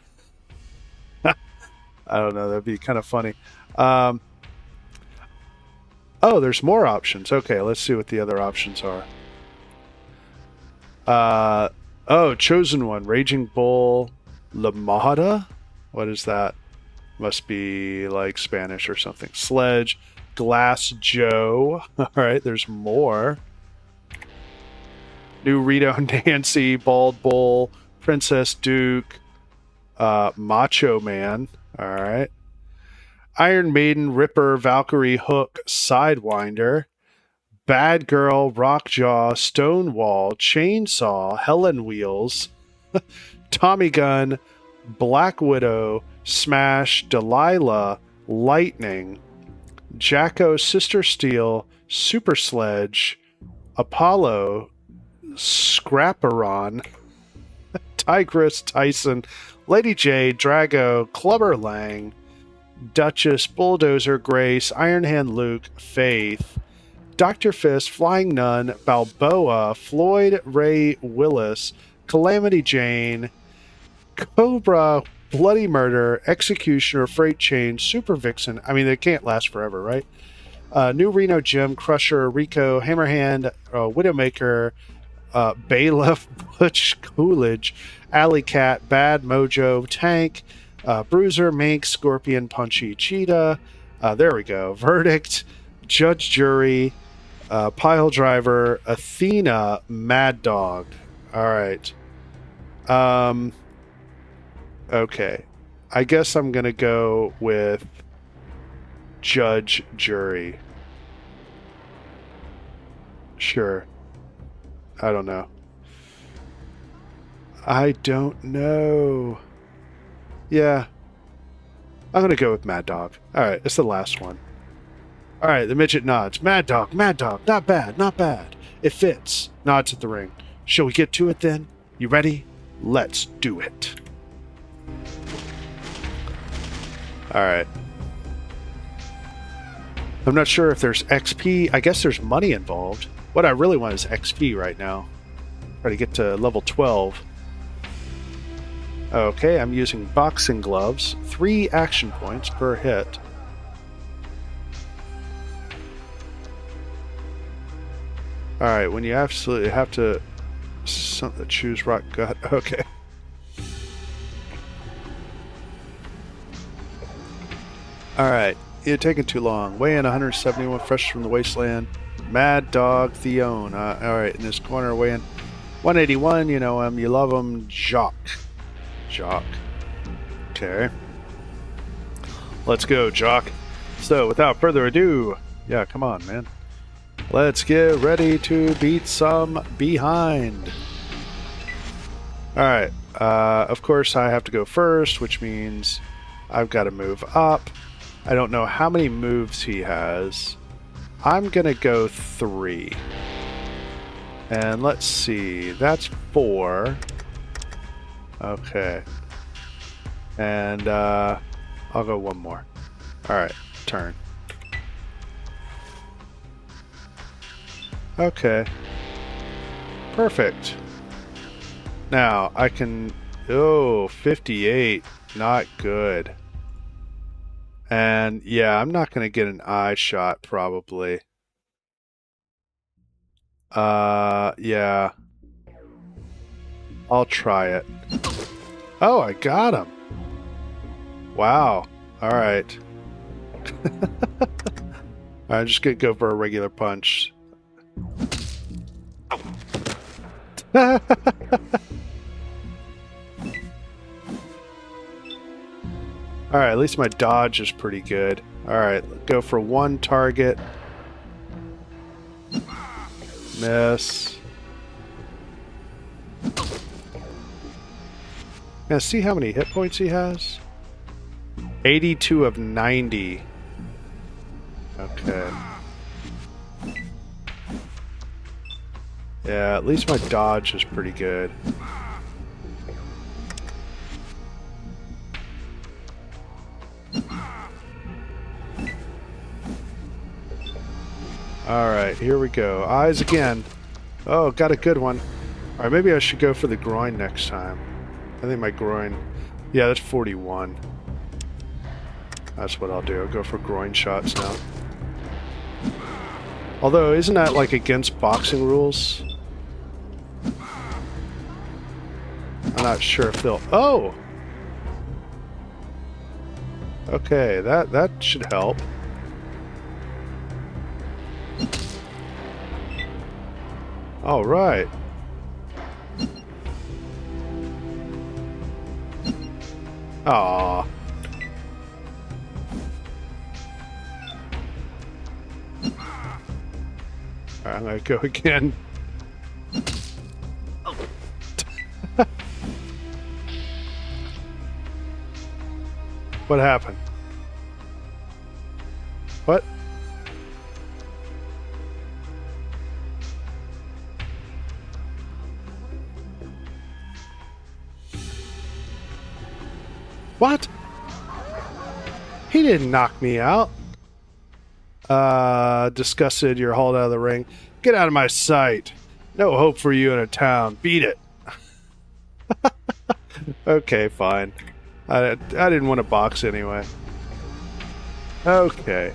don't know, that'd be kind of funny. Oh, there's more options. Okay, let's see what the other options are. Oh, chosen one. Raging Bull Lamada? What is that? Must be like Spanish or something. Sledge. Glass Joe. Alright, there's more. New Reno Nancy. Bald Bull. Princess Duke. Macho Man. Alright. Iron Maiden, Ripper, Valkyrie, Hook, Sidewinder, Bad Girl, Rockjaw, Stonewall, Chainsaw, Helen Wheels, Tommy Gun, Black Widow, Smash, Delilah, Lightning, Jacko, Sister Steel, Super Sledge, Apollo, Scraperon, Tigress, Tyson, Lady J, Drago, Clubber Lang, Duchess, Bulldozer, Grace, Iron Hand Luke, Faith, Dr. Fist, Flying Nun, Balboa, Floyd Ray Willis, Calamity Jane, Cobra Bloody Murder, Executioner, Freight Chain, Super Vixen. I mean, they can't last forever, right? New Reno Gem, Crusher, Rico, Hammerhand, Widowmaker, Bailiff, Butch Coolidge, Alley Cat, Bad Mojo, Tank, Bruiser, Mink, Scorpion, Punchy, Cheetah. There we go. Verdict, Judge, Jury, Pile Driver, Athena, Mad Dog. All right. Okay. I guess I'm going to go with Judge, Jury. Sure. I don't know. I don't know. Yeah. I'm going to go with Mad Dog. All right. It's the last one. All right. The midget nods. Mad Dog. Mad Dog. Not bad. Not bad. It fits. Nods at the ring. Shall we get to it then? You ready? Let's do it. All right. I'm not sure if there's XP. I guess there's money involved. What I really want is XP right now. Try to get to level 12. Okay, I'm using boxing gloves. 3 action points per hit. Alright, when you absolutely have to choose rock gut. Okay. Alright, you're taking too long. Weigh in 171, fresh from the wasteland. Mad Dog Theone. Alright, in this corner, weighing 181. You know him, you love him. Jock. Okay. Let's go, Jock. So, without further ado, yeah, come on, man. Let's get ready to beat some behind. Alright, of course I have to go first, which means I've got to move up. I don't know how many moves he has. I'm gonna go 3. And let's see, that's 4. Okay. And I'll go 1 more. Alright, turn. Okay. Perfect. Now, I can... Oh, 58. Not good. And, yeah, I'm not going to get an eye shot, probably. Yeah. I'll try it. Oh, I got him. Wow. Alright. I'm just going to go for a regular punch. Alright, at least my dodge is pretty good. Alright, go for 1 target. Miss. Now, see how many hit points he has? 82 of 90. Okay. Yeah, at least my dodge is pretty good. Alright, here we go. Eyes again. Oh, got a good one. Alright, maybe I should go for the groin next time. I think my groin... Yeah, that's 41. That's what I'll do. I'll go for groin shots now. Although, isn't that like against boxing rules? I'm not sure if they'll... Oh! Okay, that should help. All right. Aww. I'm gonna go again. What happened? What? What? He didn't knock me out. Disgusted, you're hauled out of the ring. Get out of my sight. No hope for you in a town. Beat it. Okay, fine. I didn't want a box anyway. Okay.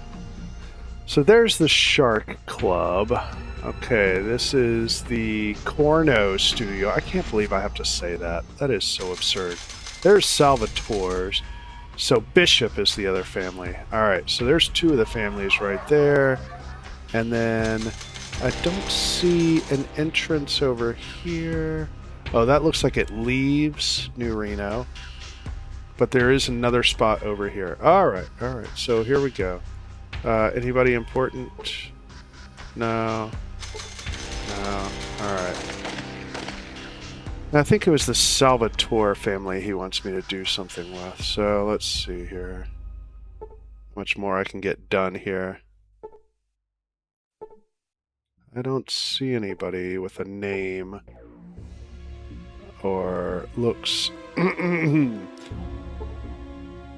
So there's the Shark Club. Okay, this is the Corno Studio. I can't believe I have to say that. That is so absurd. There's Salvatore's. So Bishop is the other family. Alright, so there's two of the families right there. And then I don't see an entrance over here. Oh, that looks like it leaves New Reno. But there is another spot over here. Alright, alright. So here we go. Anybody important? No. No. Alright. I think it was the Salvatore family he wants me to do something with. So let's see here. How much more I can get done here. I don't see anybody with a name or looks.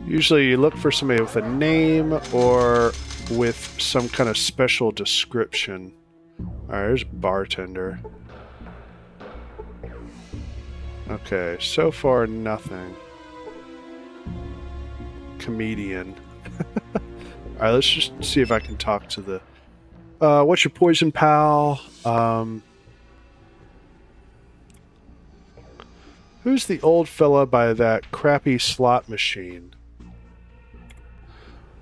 Usually you look for somebody with a name or with some kind of special description. Alright, there's a bartender. Okay, so far nothing. Comedian. Alright, let's just see if I can talk to the... what's your poison, pal? Who's the old fella by that crappy slot machine?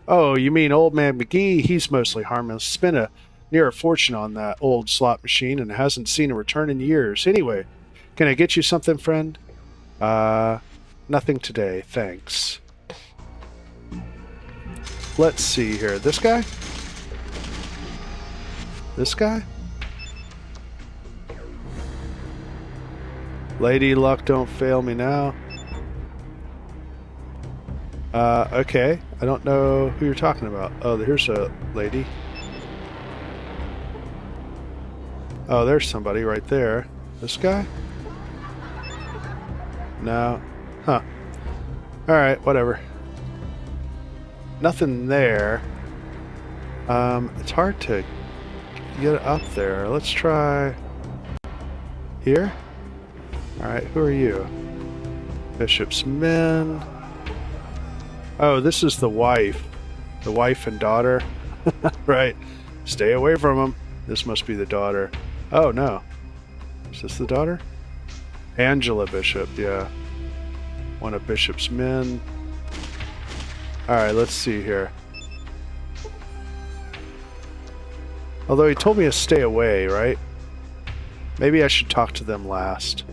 Oh, you mean Old Man McGee? He's mostly harmless. Spent near a fortune on that old slot machine and hasn't seen a return in years. Anyway, can I get you something, friend? Nothing today, thanks. Let's see here. This guy? This guy? Lady luck, don't fail me now. Okay. I don't know who you're talking about. Oh, here's a lady. Oh, there's somebody right there. This guy? No. Huh. Alright, whatever. Nothing there. It's hard to get it up there. Let's try... here? Alright, who are you? Bishop's men. Oh, this is the wife. The wife and daughter. Right. Stay away from them. This must be the daughter. Oh, no. Is this the daughter? Angela Bishop, yeah. One of Bishop's men. Alright, let's see here. Although he told me to stay away, right? Maybe I should talk to them last.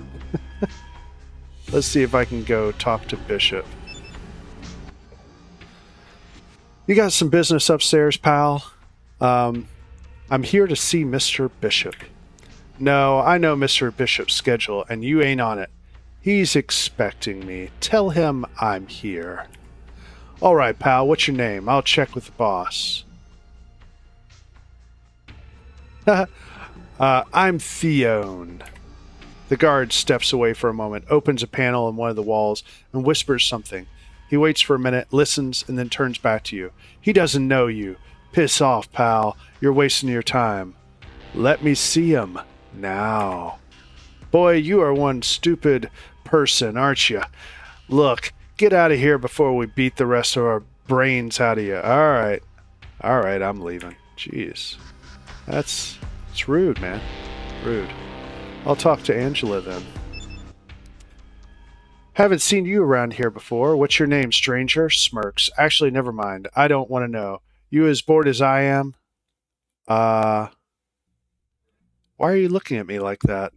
Let's see if I can go talk to Bishop. You got some business upstairs, pal? I'm here to see Mr. Bishop. No, I know Mr. Bishop's schedule, and you ain't on it. He's expecting me. Tell him I'm here. All right, pal, what's your name? I'll check with the boss. I'm Theone. The guard steps away for a moment, opens a panel in one of the walls, and whispers something. He waits for a minute, listens, and then turns back to you. He doesn't know you. Piss off, pal. You're wasting your time. Let me see him. Now. Boy, you are one stupid person, aren't you? Look, get out of here before we beat the rest of our brains out of you. Alright. Alright, I'm leaving. Jeez. It's rude, man. Rude. I'll talk to Angela then. Haven't seen you around here before. What's your name, stranger? Smirks. Actually, never mind. I don't want to know. You as bored as I am? Why are you looking at me like that?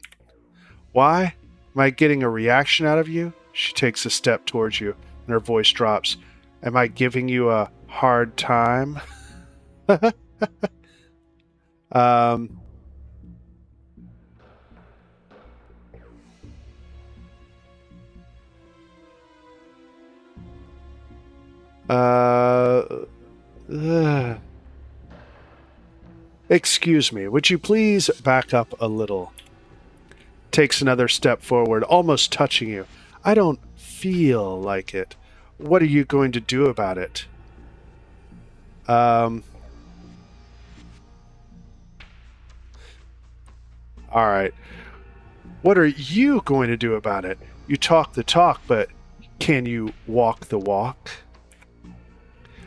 Why? Am I getting a reaction out of you? She takes a step towards you, and her voice drops. Am I giving you a hard time? Excuse me, would you please back up a little? Takes another step forward, almost touching you. I don't feel like it. What are you going to do about it? Alright. What are you going to do about it? You talk the talk, but Can you walk the walk?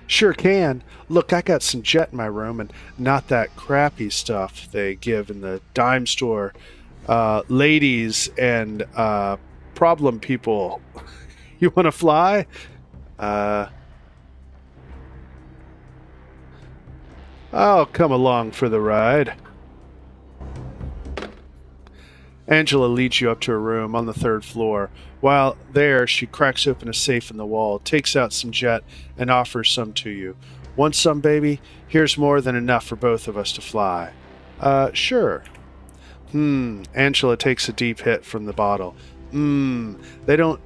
Sure can. Look, I got some jet in my room, and not that crappy stuff they give in the dime store. Ladies and problem people. You want to fly? I'll come along for the ride. Angela leads you up to her room on the 3rd floor. While there, she cracks open a safe in the wall, takes out some jet, and offers some to you. Want some, baby? Here's more than enough for both of us to fly. Sure. Angela takes a deep hit from the bottle. They don't...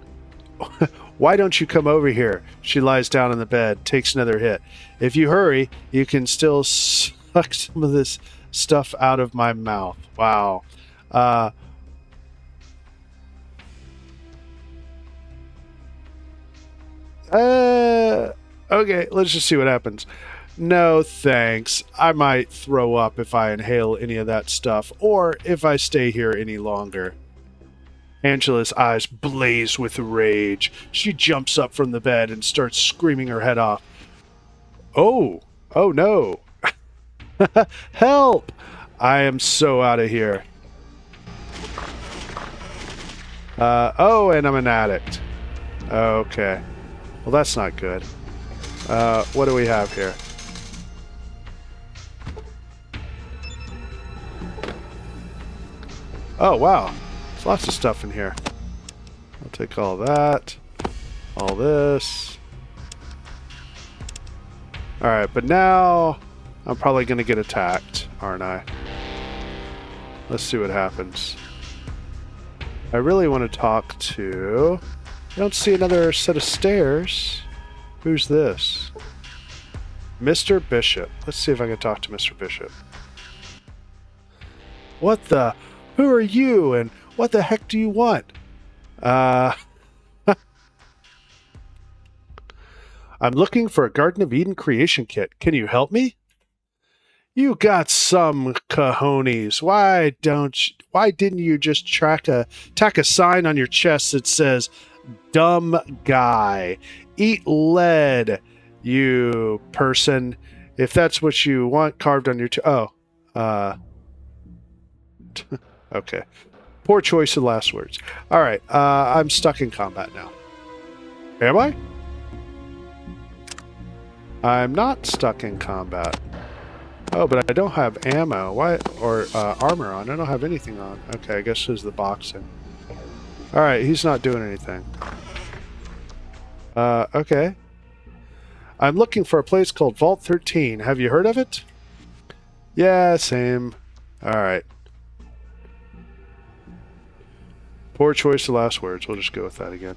Why don't you come over here? She lies down on the bed, takes another hit. If you hurry, you can still suck some of this stuff out of my mouth. Wow. Okay, let's just see what happens. No, thanks. I might throw up if I inhale any of that stuff, or if I stay here any longer. Angela's eyes blaze with rage. She jumps up from the bed and starts screaming her head off. Oh no. Help! I am so out of here. And I'm an addict. Okay. Well, that's not good. What do we have here? Oh, wow. There's lots of stuff in here. I'll take all that. All this. Alright, but now I'm probably going to get attacked, aren't I? Let's see what happens. I really want to talk to... I don't see another set of stairs. Who's this? Mr. Bishop. Let's see if I can talk to Mr. Bishop. What the... Who are you, and what the heck do you want? I'm looking for a Garden of Eden creation kit. Can you help me? You got some cojones. Why didn't you just tack a sign on your chest that says, "Dumb guy. Eat lead, you person." If that's what you want carved on your okay. Poor choice of last words. Alright, I'm stuck in combat now. Am I? I'm not stuck in combat. Oh, but I don't have ammo. Why? Or armor on. I don't have anything on. Okay, I guess this is the boxing. Alright, he's not doing anything. Okay. I'm looking for a place called Vault 13. Have you heard of it? Yeah, same. Alright. Poor choice of last words. We'll just go with that again.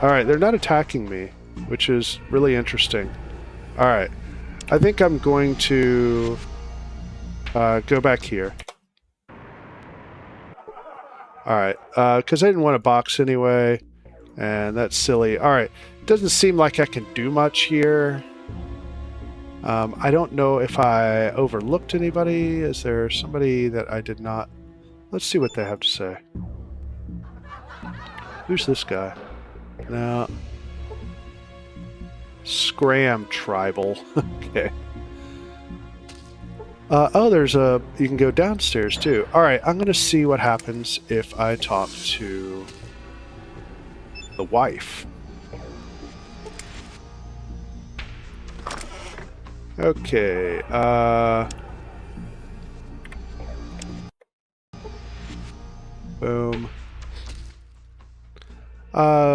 Alright, they're not attacking me, which is really interesting. Alright. I think I'm going to go back here. Alright, because I didn't want to box anyway, and that's silly. Alright, it doesn't seem like I can do much here. I don't know if I overlooked anybody. Is there somebody that I did not... Let's see what they have to say. Who's this guy? No. Scram tribal. Okay. Oh, there's a... You can go downstairs, too. Alright, I'm going to see what happens if I talk to the wife. Okay, boom.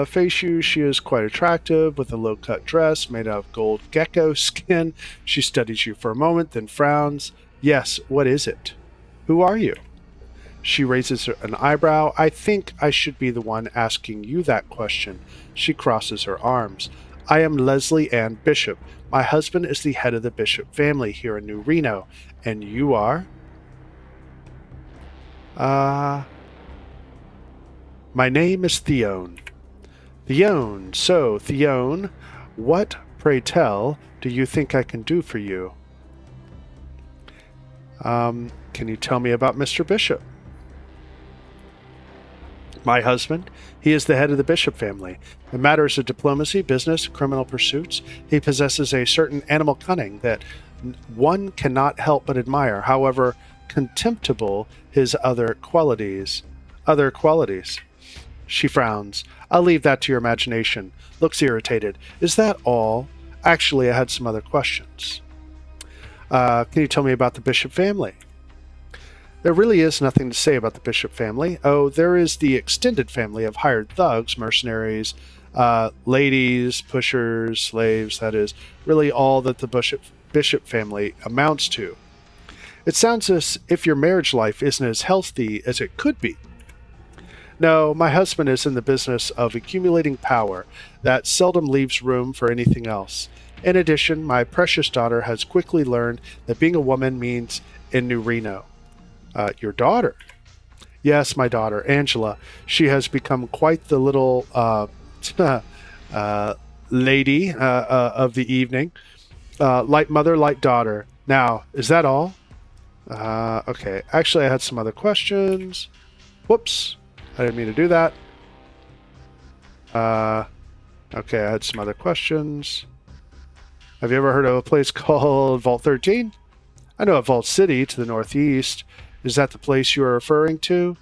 Face you, she is quite attractive, with a low-cut dress made out of gold gecko skin. She studies you for a moment, then frowns. Yes, what is it? Who are you? She raises an eyebrow. I think I should be the one asking you that question. She crosses her arms. I am Leslie Ann Bishop. My husband is the head of the Bishop family here in New Reno. And you are? My name is Theone. Theone. So, Theone, what, pray tell, do you think I can do for you? Can you tell me about Mr. Bishop? My husband, he is the head of the Bishop family. In matters of diplomacy, business, criminal pursuits, he possesses a certain animal cunning that one cannot help but admire, however contemptible his other qualities. Other qualities. She frowns. I'll leave that to your imagination. Looks irritated. Is that all? Actually, I had some other questions. Can you tell me about the Bishop family? There really is nothing to say about the Bishop family. Oh, there is the extended family of hired thugs, mercenaries, ladies, pushers, slaves. That is really all that the Bishop family amounts to. It sounds as if your marriage life isn't as healthy as it could be. No, my husband is in the business of accumulating power that seldom leaves room for anything else. In addition, my precious daughter has quickly learned that being a woman means in New Reno. Your daughter? Yes, my daughter, Angela. She has become quite the little lady of the evening. Like mother, like daughter. Now, is that all? Okay. Actually, I had some other questions. Whoops. I didn't mean to do that. Okay, I had some other questions. Have you ever heard of a place called Vault 13? I know of Vault City to the northeast. Is that the place you are referring to?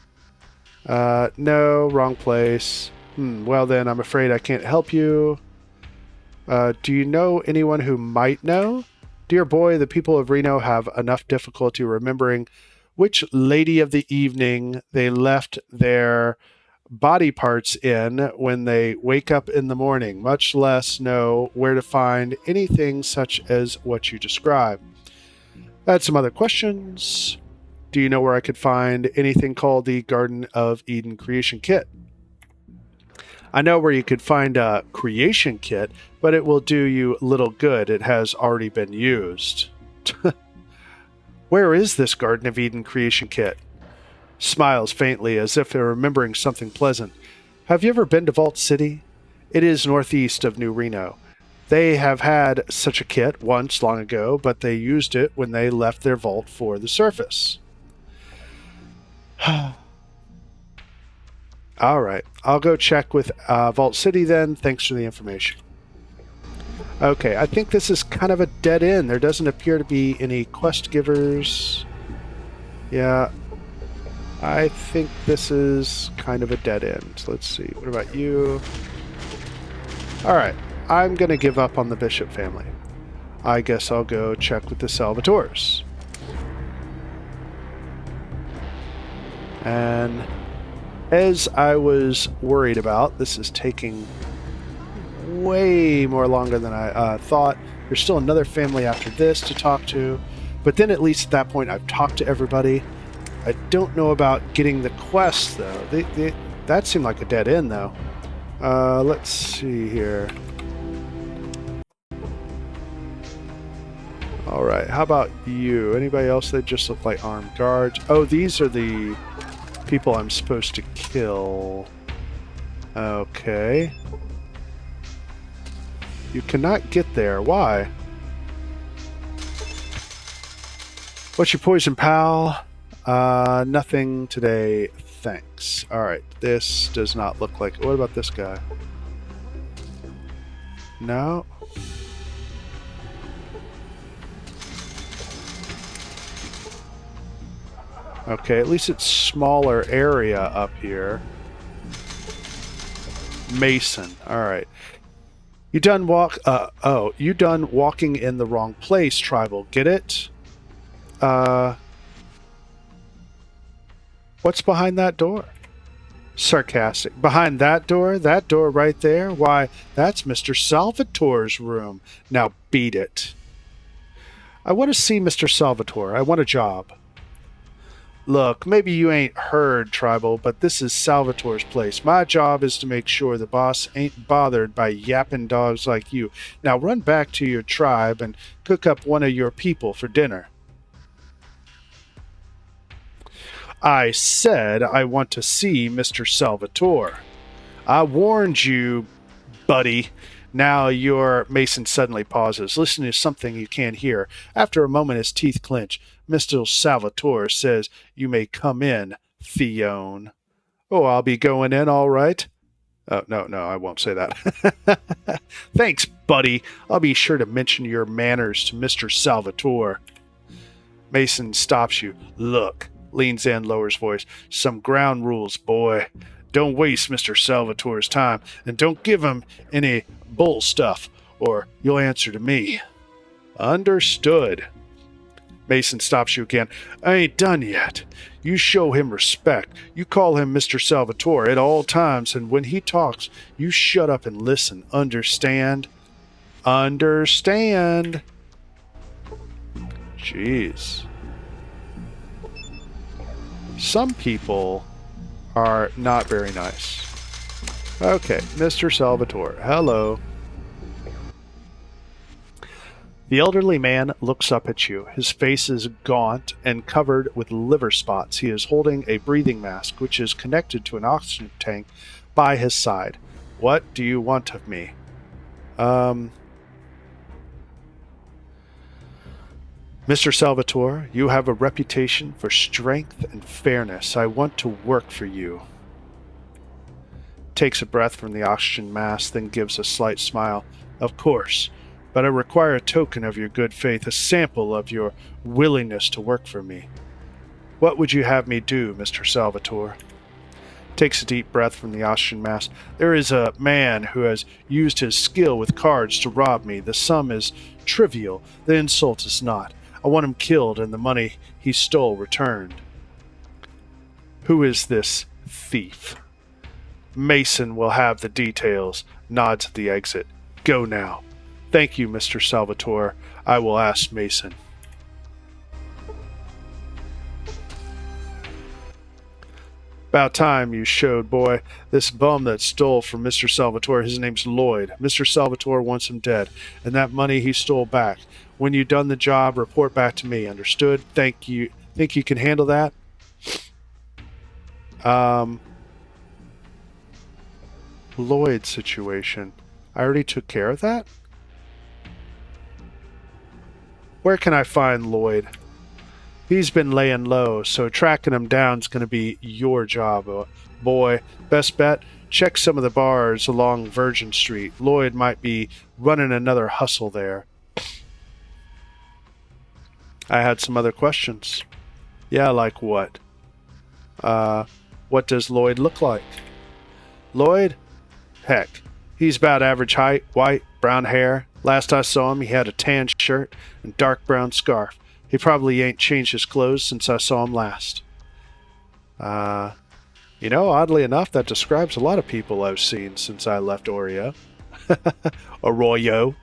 No, wrong place. Well then, I'm afraid I can't help you. Do you know anyone who might know? Dear boy, the people of Reno have enough difficulty remembering which lady of the evening they left their body parts in when they wake up in the morning, much less know where to find anything such as what you describe. I had some other questions. Do you know where I could find anything called the Garden of Eden Creation Kit? I know where you could find a creation kit, but it will do you little good. It has already been used. Where is this Garden of Eden creation kit? Smiles faintly as if remembering something pleasant. Have you ever been to Vault City? It is northeast of New Reno. They have had such a kit once long ago, but they used it when they left their vault for the surface. All right. I'll go check with Vault City then. Thanks for the information. Okay, I think this is kind of a dead end. There doesn't appear to be any quest givers. Yeah, I think this is kind of a dead end. Let's see. What about you? All right. I'm going to give up on the Bishop family. I guess I'll go check with the Salvatores. And as I was worried about, this is taking way more longer than I thought. There's still another family after this to talk to, but then at least at that point I've talked to everybody. I don't know about getting the quest though. That seemed like a dead end though. Let's see here. Alright, how about you? Anybody else that just look like armed guards? Oh, these are the people I'm supposed to kill. Okay. You cannot get there. Why? What's your poison, pal? Nothing today. Thanks. Alright, this does not look like... What about this guy? No? Okay, at least it's smaller area up here. Mason. Alright. You done you done walking in the wrong place, Tribal. Get it? What's behind that door? Sarcastic. Behind that door? That door right there? Why, that's Mr. Salvatore's room. Now beat it. I want to see Mr. Salvatore. I want a job. Look, maybe you ain't heard, Tribal, but this is Salvatore's place. My job is to make sure the boss ain't bothered by yapping dogs like you. Now run back to your tribe and cook up one of your people for dinner. I said I want to see Mr. Salvatore. I warned you, buddy. Now your Mason suddenly pauses, listening to something you can't hear. After a moment, his teeth clench. Mr. Salvatore says, "You may come in, Theone." Oh, I'll be going in, all right. Oh, no, I won't say that. Thanks, buddy. I'll be sure to mention your manners to Mr. Salvatore. Mason stops you. Look, leans in, lowers voice. Some ground rules, boy. Don't waste Mr. Salvatore's time, and don't give him any bull stuff, or you'll answer to me. Understood. Mason stops you again. I ain't done yet. You show him respect. You call him Mr. Salvatore at all times, and when he talks, you shut up and listen. Understand? Understand. Jeez. Some people are not very nice. Okay, Mr. Salvatore. Hello. The elderly man looks up at you. His face is gaunt and covered with liver spots. He is holding a breathing mask, which is connected to an oxygen tank by his side. What do you want of me? Mr. Salvatore, you have a reputation for strength and fairness. I want to work for you. Takes a breath from the oxygen mask, then gives a slight smile. Of course. But I require a token of your good faith, a sample of your willingness to work for me. What would you have me do, Mr. Salvatore? Takes a deep breath from the oxygen mask. There is a man who has used his skill with cards to rob me. The sum is trivial. The insult is not. I want him killed and the money he stole returned. Who is this thief? Mason will have the details. Nods at the exit. Go now. Thank you, Mr. Salvatore. I will ask Mason. About time you showed, boy. This bum that stole from Mr. Salvatore, his name's Lloyd. Mr. Salvatore wants him dead, and that money he stole back. When you've done the job, report back to me. Understood? Thank you. Think you can handle that? Lloyd situation. I already took care of that? Where can I find Lloyd? He's been laying low, so tracking him down's going to be your job, boy. Best bet, check some of the bars along Virgin Street. Lloyd might be running another hustle there. I had some other questions. Yeah, like what? What does Lloyd look like? Lloyd? Heck, he's about average height, white, brown hair. Last I saw him, he had a tan shirt and dark brown scarf. He probably ain't changed his clothes since I saw him last. You know, oddly enough, that describes a lot of people I've seen since I left Oreo. Arroyo.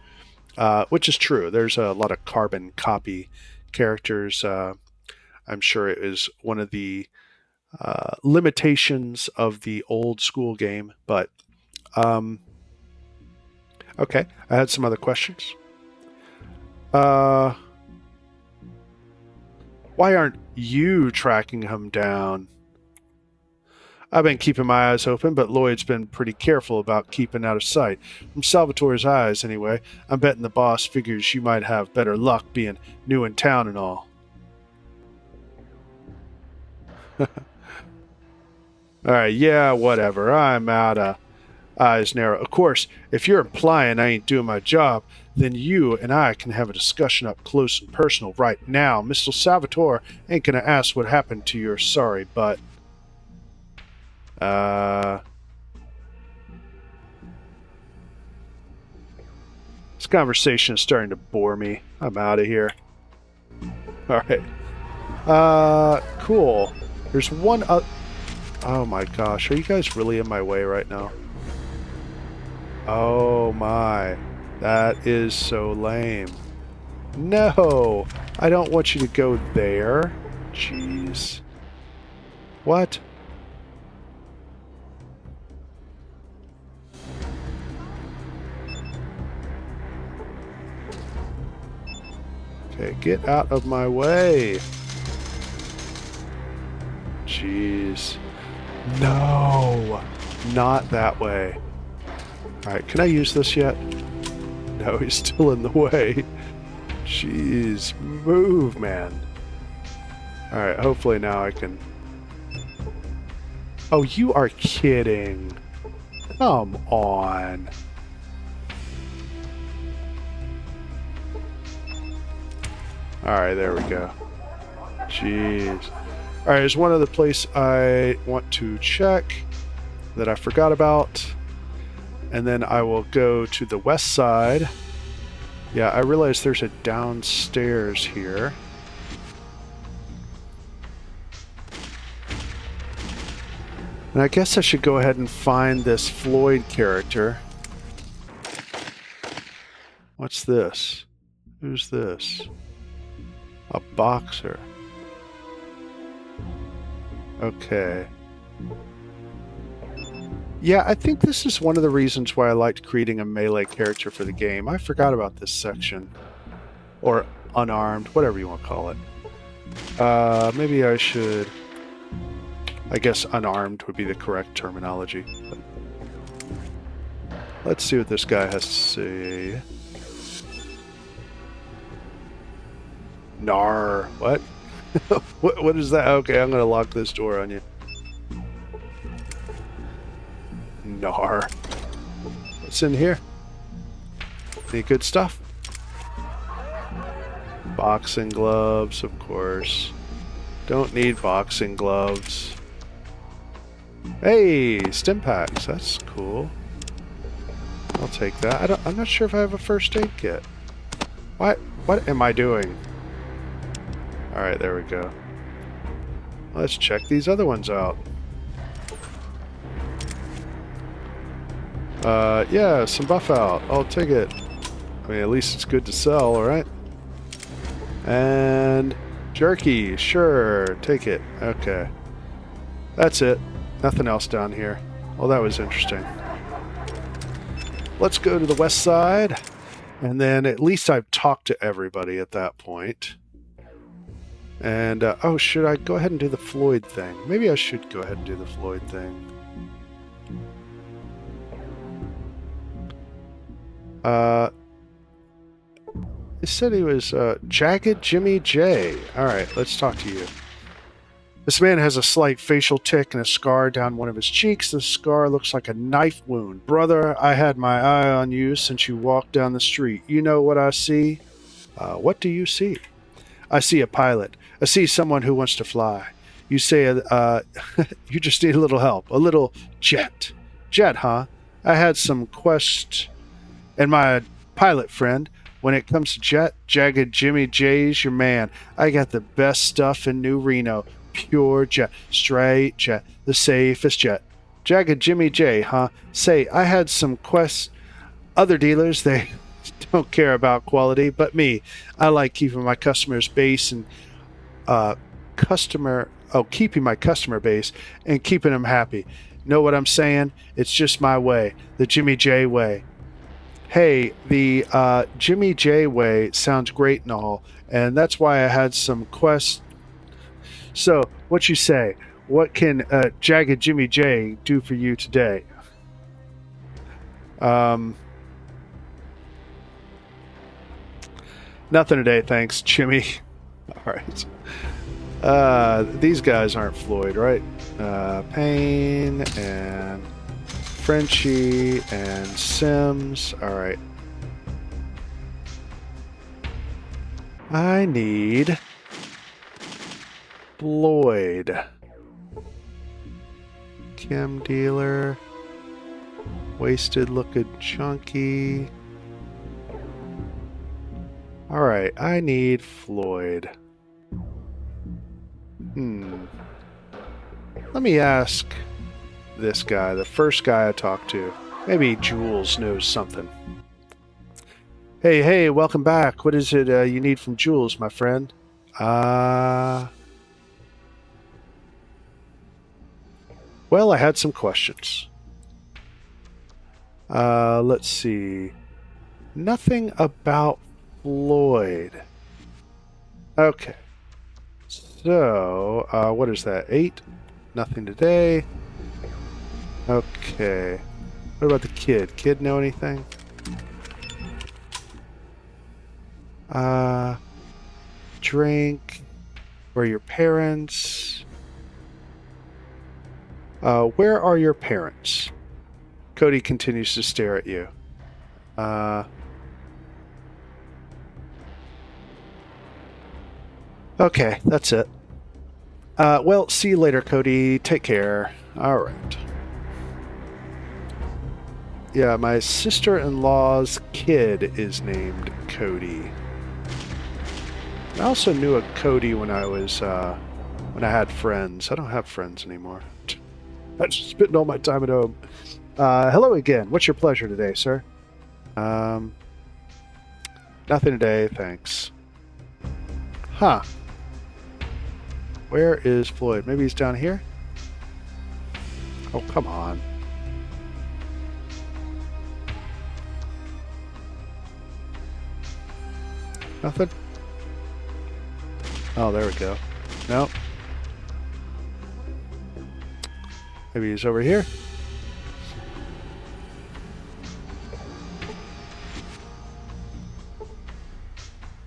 Which is true. There's a lot of carbon copy characters. I'm sure it is one of the limitations of the old school game, but okay, I had some other questions. Why aren't you tracking him down? I've been keeping my eyes open, but Lloyd's been pretty careful about keeping out of sight. From Salvatore's eyes, anyway. I'm betting the boss figures you might have better luck being new in town and all. Alright, yeah, whatever. I'm out of eyes narrow. Of course, if you're implying I ain't doing my job, then you and I can have a discussion up close and personal right now. Mr. Salvatore ain't gonna ask what happened to your sorry butt. This conversation is starting to bore me. I'm out of here. Alright. Cool. There's one oh my gosh, are you guys really in my way right now? Oh my. That is so lame. No! I don't want you to go there. Jeez. What? Okay, get out of my way. Jeez. No! Not that way. Alright, can I use this yet? No, he's still in the way. Jeez. Move, man. Alright, hopefully now I can... Oh, you are kidding. Come on. Alright, there we go. Jeez. Alright, there's one other place I want to check that I forgot about. And then I will go to the west side. Yeah, I realize there's a downstairs here. And I guess I should go ahead and find this Floyd character. What's this? Who's this? A boxer. Okay. Yeah, I think this is one of the reasons why I liked creating a melee character for the game. I forgot about this section. Or unarmed, whatever you want to call it. Maybe I should... I guess unarmed would be the correct terminology. But let's see what this guy has to say. Nar. What? What is that? Okay, I'm going to lock this door on you. Nar. What's in here? Any good stuff? Boxing gloves, of course. Don't need boxing gloves. Hey, stim packs. That's cool. I'll take that. I'm not sure if I have a first aid kit. What am I doing? Alright, there we go. Let's check these other ones out. Yeah, some buff out. I'll take it. I mean, at least it's good to sell, alright? And jerky, sure, take it. Okay. That's it. Nothing else down here. Well, that was interesting. Let's go to the west side. And then at least I've talked to everybody at that point. And, oh, should I go ahead and do the Floyd thing? Maybe I should go ahead and do the Floyd thing. He said he was, Jagged Jimmy J. Alright, let's talk to you. This man has a slight facial tic and a scar down one of his cheeks. The scar looks like a knife wound. Brother, I had my eye on you since you walked down the street. You know what I see? What do you see? I see a pilot. I see someone who wants to fly. You say, you just need a little help. A little jet. Jet, huh? I had some quest... And my pilot friend, when it comes to jet, Jagged Jimmy J's your man. I got the best stuff in New Reno. Pure jet. Straight jet. The safest jet. Jagged Jimmy J, huh? Say, I had some quests. Other dealers, they don't care about quality, but me. I like keeping my customers base and keeping my customer base and keeping them happy. Know what I'm saying? It's just my way. The Jimmy J way. Hey, the Jimmy J way sounds great and all, and that's why I had some quests. So, what you say? What can Jagged Jimmy J do for you today? Nothing today, thanks, Jimmy. All right. These guys aren't Floyd, right? Payne and Frenchie and Sims. All right. I need Floyd. Chem dealer. Wasted looking chunky. All right. I need Floyd. Let me ask this guy, the first guy I talked to. Maybe Jules knows something. Hey, welcome back. What is it you need from Jules, my friend? Well, I had some questions. Let's see. Nothing about Floyd. Okay. So, what is that? 8? Nothing today. Okay. What about the kid? Kid know anything? Drink. Where are your parents? Where are your parents? Cody continues to stare at you. Okay, that's it. Well, see you later, Cody. Take care. All right. Yeah, my sister-in-law's kid is named Cody. I also knew a Cody when I was, when I had friends. I don't have friends anymore. I just spent all my time at home. Hello again. What's your pleasure today, sir? Nothing today, thanks. Huh. Where is Floyd? Maybe he's down here? Oh, come on. Nothing? Oh, there we go. Nope. Maybe he's over here?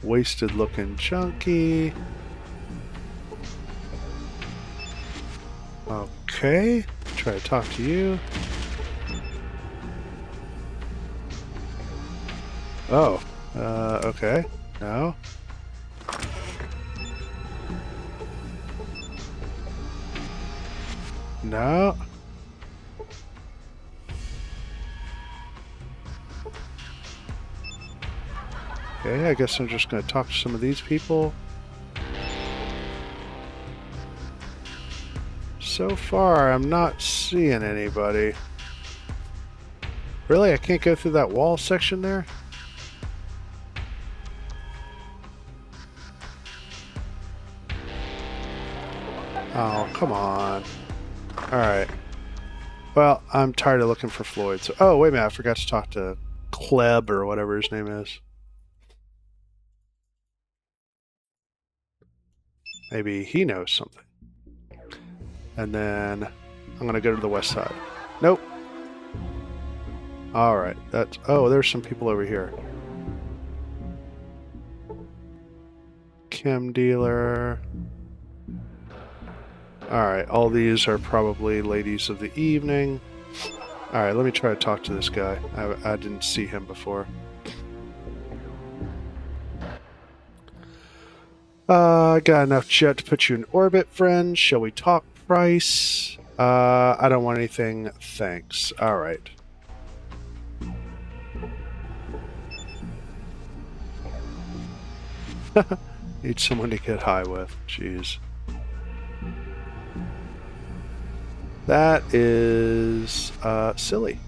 Wasted looking chunky. Okay. Try to talk to you. Oh. Okay. No. No. Okay, I guess I'm just going to talk to some of these people. So far, I'm not seeing anybody. Really? I can't go through that wall section there? Oh, come on. Alright. Well, I'm tired of looking for Floyd. So, oh, wait a minute. I forgot to talk to Kleb or whatever his name is. Maybe he knows something. And then I'm going to go to the west side. Nope. Alright. That's... Oh, there's some people over here. Chem dealer... Alright, all these are probably ladies of the evening. Alright, let me try to talk to this guy. I didn't see him before. I got enough jet to put you in orbit, friend. Shall we talk price? I don't want anything, thanks. Alright. Need someone to get high with. Jeez. That is silly.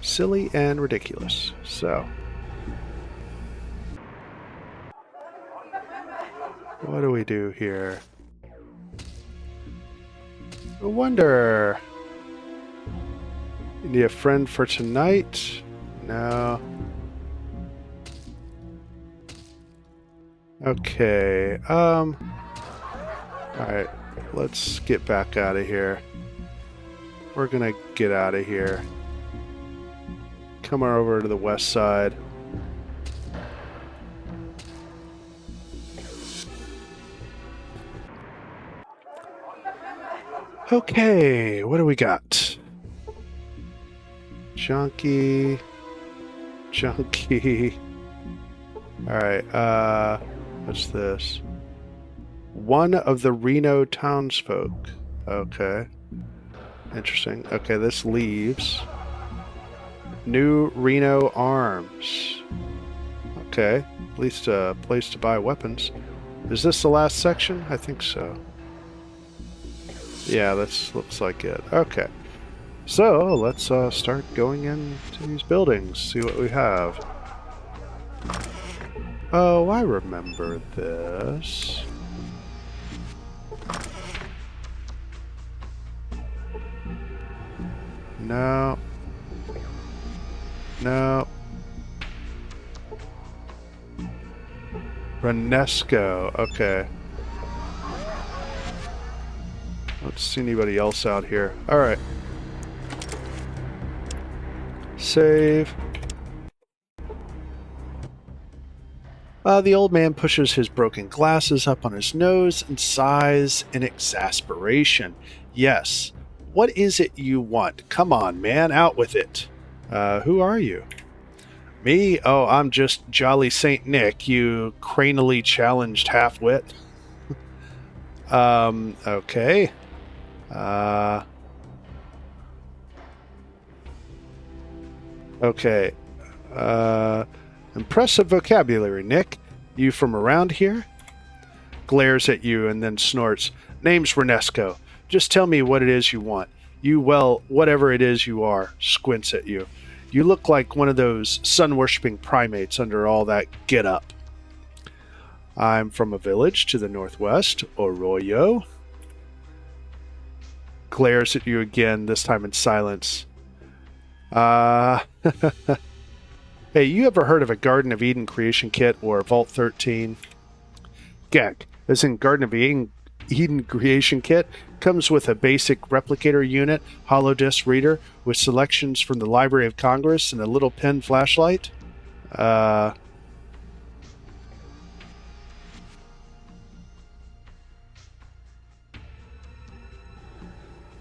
Silly and ridiculous. So. What do we do here? I wonder. You need a friend for tonight? No. Okay. Alright. Let's get back out of here. We're gonna get out of here. Come on over to the west side. Okay, what do we got? Junkie. Junkie. Alright, what's this? One of the Reno townsfolk. Okay. Interesting. Okay, this leaves. New Reno Arms. Okay, at least a place to buy weapons. Is this the last section? I think so. Yeah, this looks like it. Okay. So, let's start going into these buildings, see what we have. Oh, I remember this. No. No. Renesco. Okay. Let's see anybody else out here. Alright. Save. The old man pushes his broken glasses up on his nose and sighs in exasperation. Yes, what is it you want? Come on, man, out with it. Who are you? Me? Oh, I'm just Jolly Saint Nick, you cranily challenged half-wit. Okay. Okay. Impressive vocabulary, Nick. You from around here? Glares at you and then snorts. Name's Renesco. Just tell me what it is you want. You, well, whatever it is you are, squints at you. You look like one of those sun-worshipping primates under all that get-up. I'm from a village to the northwest, Arroyo. Glares at you again, this time in silence. Hey, you ever heard of a Garden of Eden creation kit or Vault 13? Gag. As in Garden of Eden creation kit comes with a basic replicator unit, holodisc reader with selections from the Library of Congress and a little pen flashlight.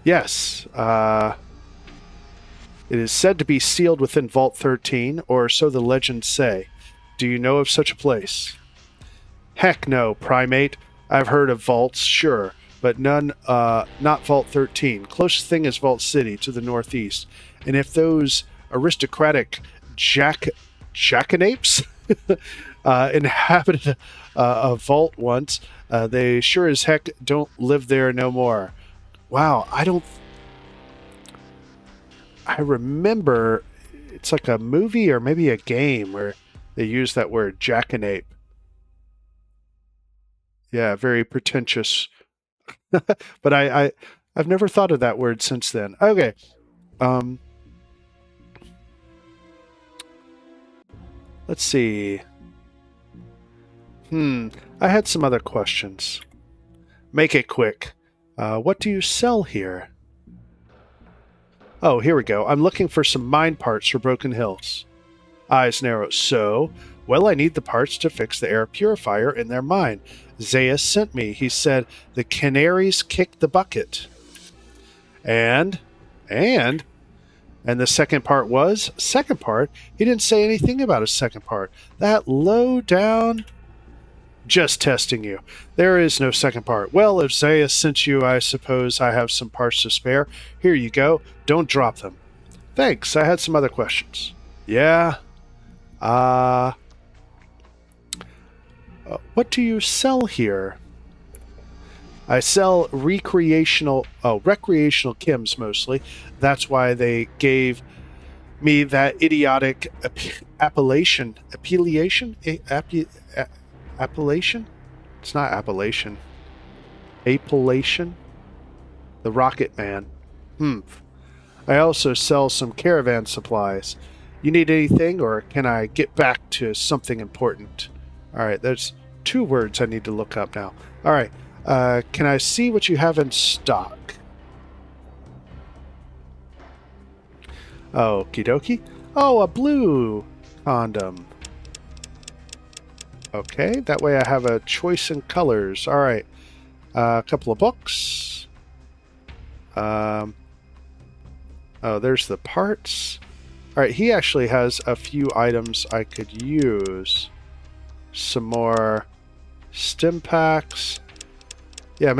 Yes. It is said to be sealed within Vault 13, or so the legends say. Do you know of such a place? Heck no, primate. I've heard of vaults, sure, but none, not Vault 13. Closest thing is Vault City, to the northeast. And if those aristocratic jackanapes inhabited a vault once, they sure as heck don't live there no more. Wow, I remember it's like a movie or maybe a game where they use that word jackanape. Yeah, very pretentious. But I've never thought of that word since then. Okay. Let's see. I had some other questions. Make it quick. What do you sell here? Oh, here we go. I'm looking for some mine parts for Broken Hills. Eyes narrow. So, well, I need the parts to fix the air purifier in their mine. Zaius sent me. He said the canaries kicked the bucket. And the second part was? Second part? He didn't say anything about a second part. That low down... Just testing you. There is no second part. Well, if Zaius sent you, I suppose I have some parts to spare. Here you go. Don't drop them. Thanks. I had some other questions. Yeah? What do you sell here? I sell recreational chems mostly. That's why they gave me that idiotic appellation. Appellation? It's not appellation. Appellation? The Rocket Man. I also sell some caravan supplies. You need anything, or can I get back to something important? Alright, there's 2 words I need to look up now. Alright, can I see what you have in stock? Okie dokie. Oh, a blue condom. Okay, that way I have a choice in colors. Alright, a couple of books. Oh, there's the parts. Alright, he actually has a few items I could use. Some more stim packs. Yeah,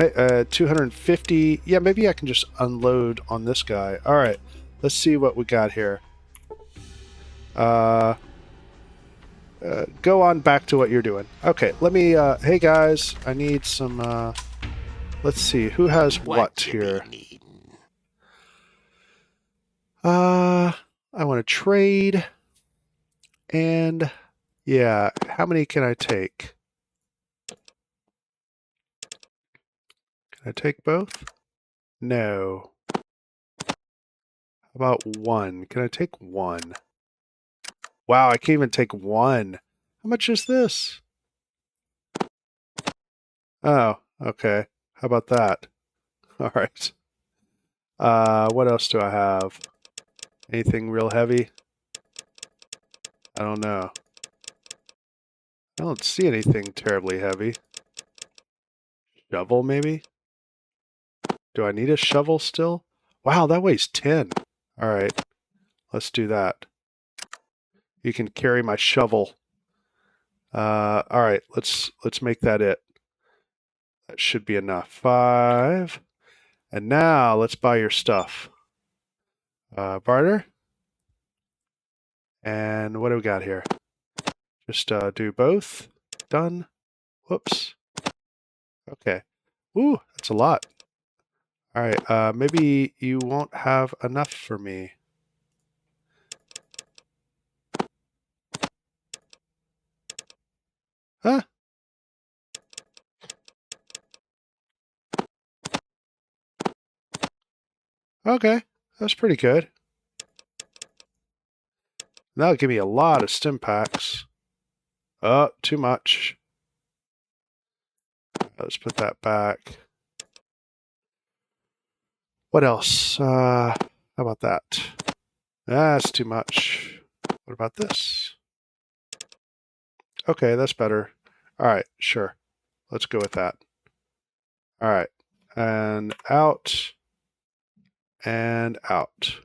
250. Yeah, maybe I can just unload on this guy. Alright, let's see what we got here. Go on back to what you're doing. Okay, let me, hey guys, I need some, let's see, who has what here? I want to trade, and, yeah, how many can I take? Can I take both? No. How about one? Can I take one? Wow, I can't even take one. How much is this? Oh, okay. How about that? All right. What else do I have? Anything real heavy? I don't know. I don't see anything terribly heavy. Shovel, maybe? Do I need a shovel still? Wow, that weighs 10. All right, let's do that. You can carry my shovel. All right, let's make that it. That should be enough. 5. And now let's buy your stuff. Barter. And what do we got here? Just do both. Done. Whoops. Okay. Ooh, that's a lot. All right, maybe you won't have enough for me. Huh? Okay, that's pretty good. That'll give me a lot of stim packs. Oh, too much. Let's put that back. What else? How about that? That's too much. What about this? Okay, that's better. All right, sure. Let's go with that. All right. And out. And out.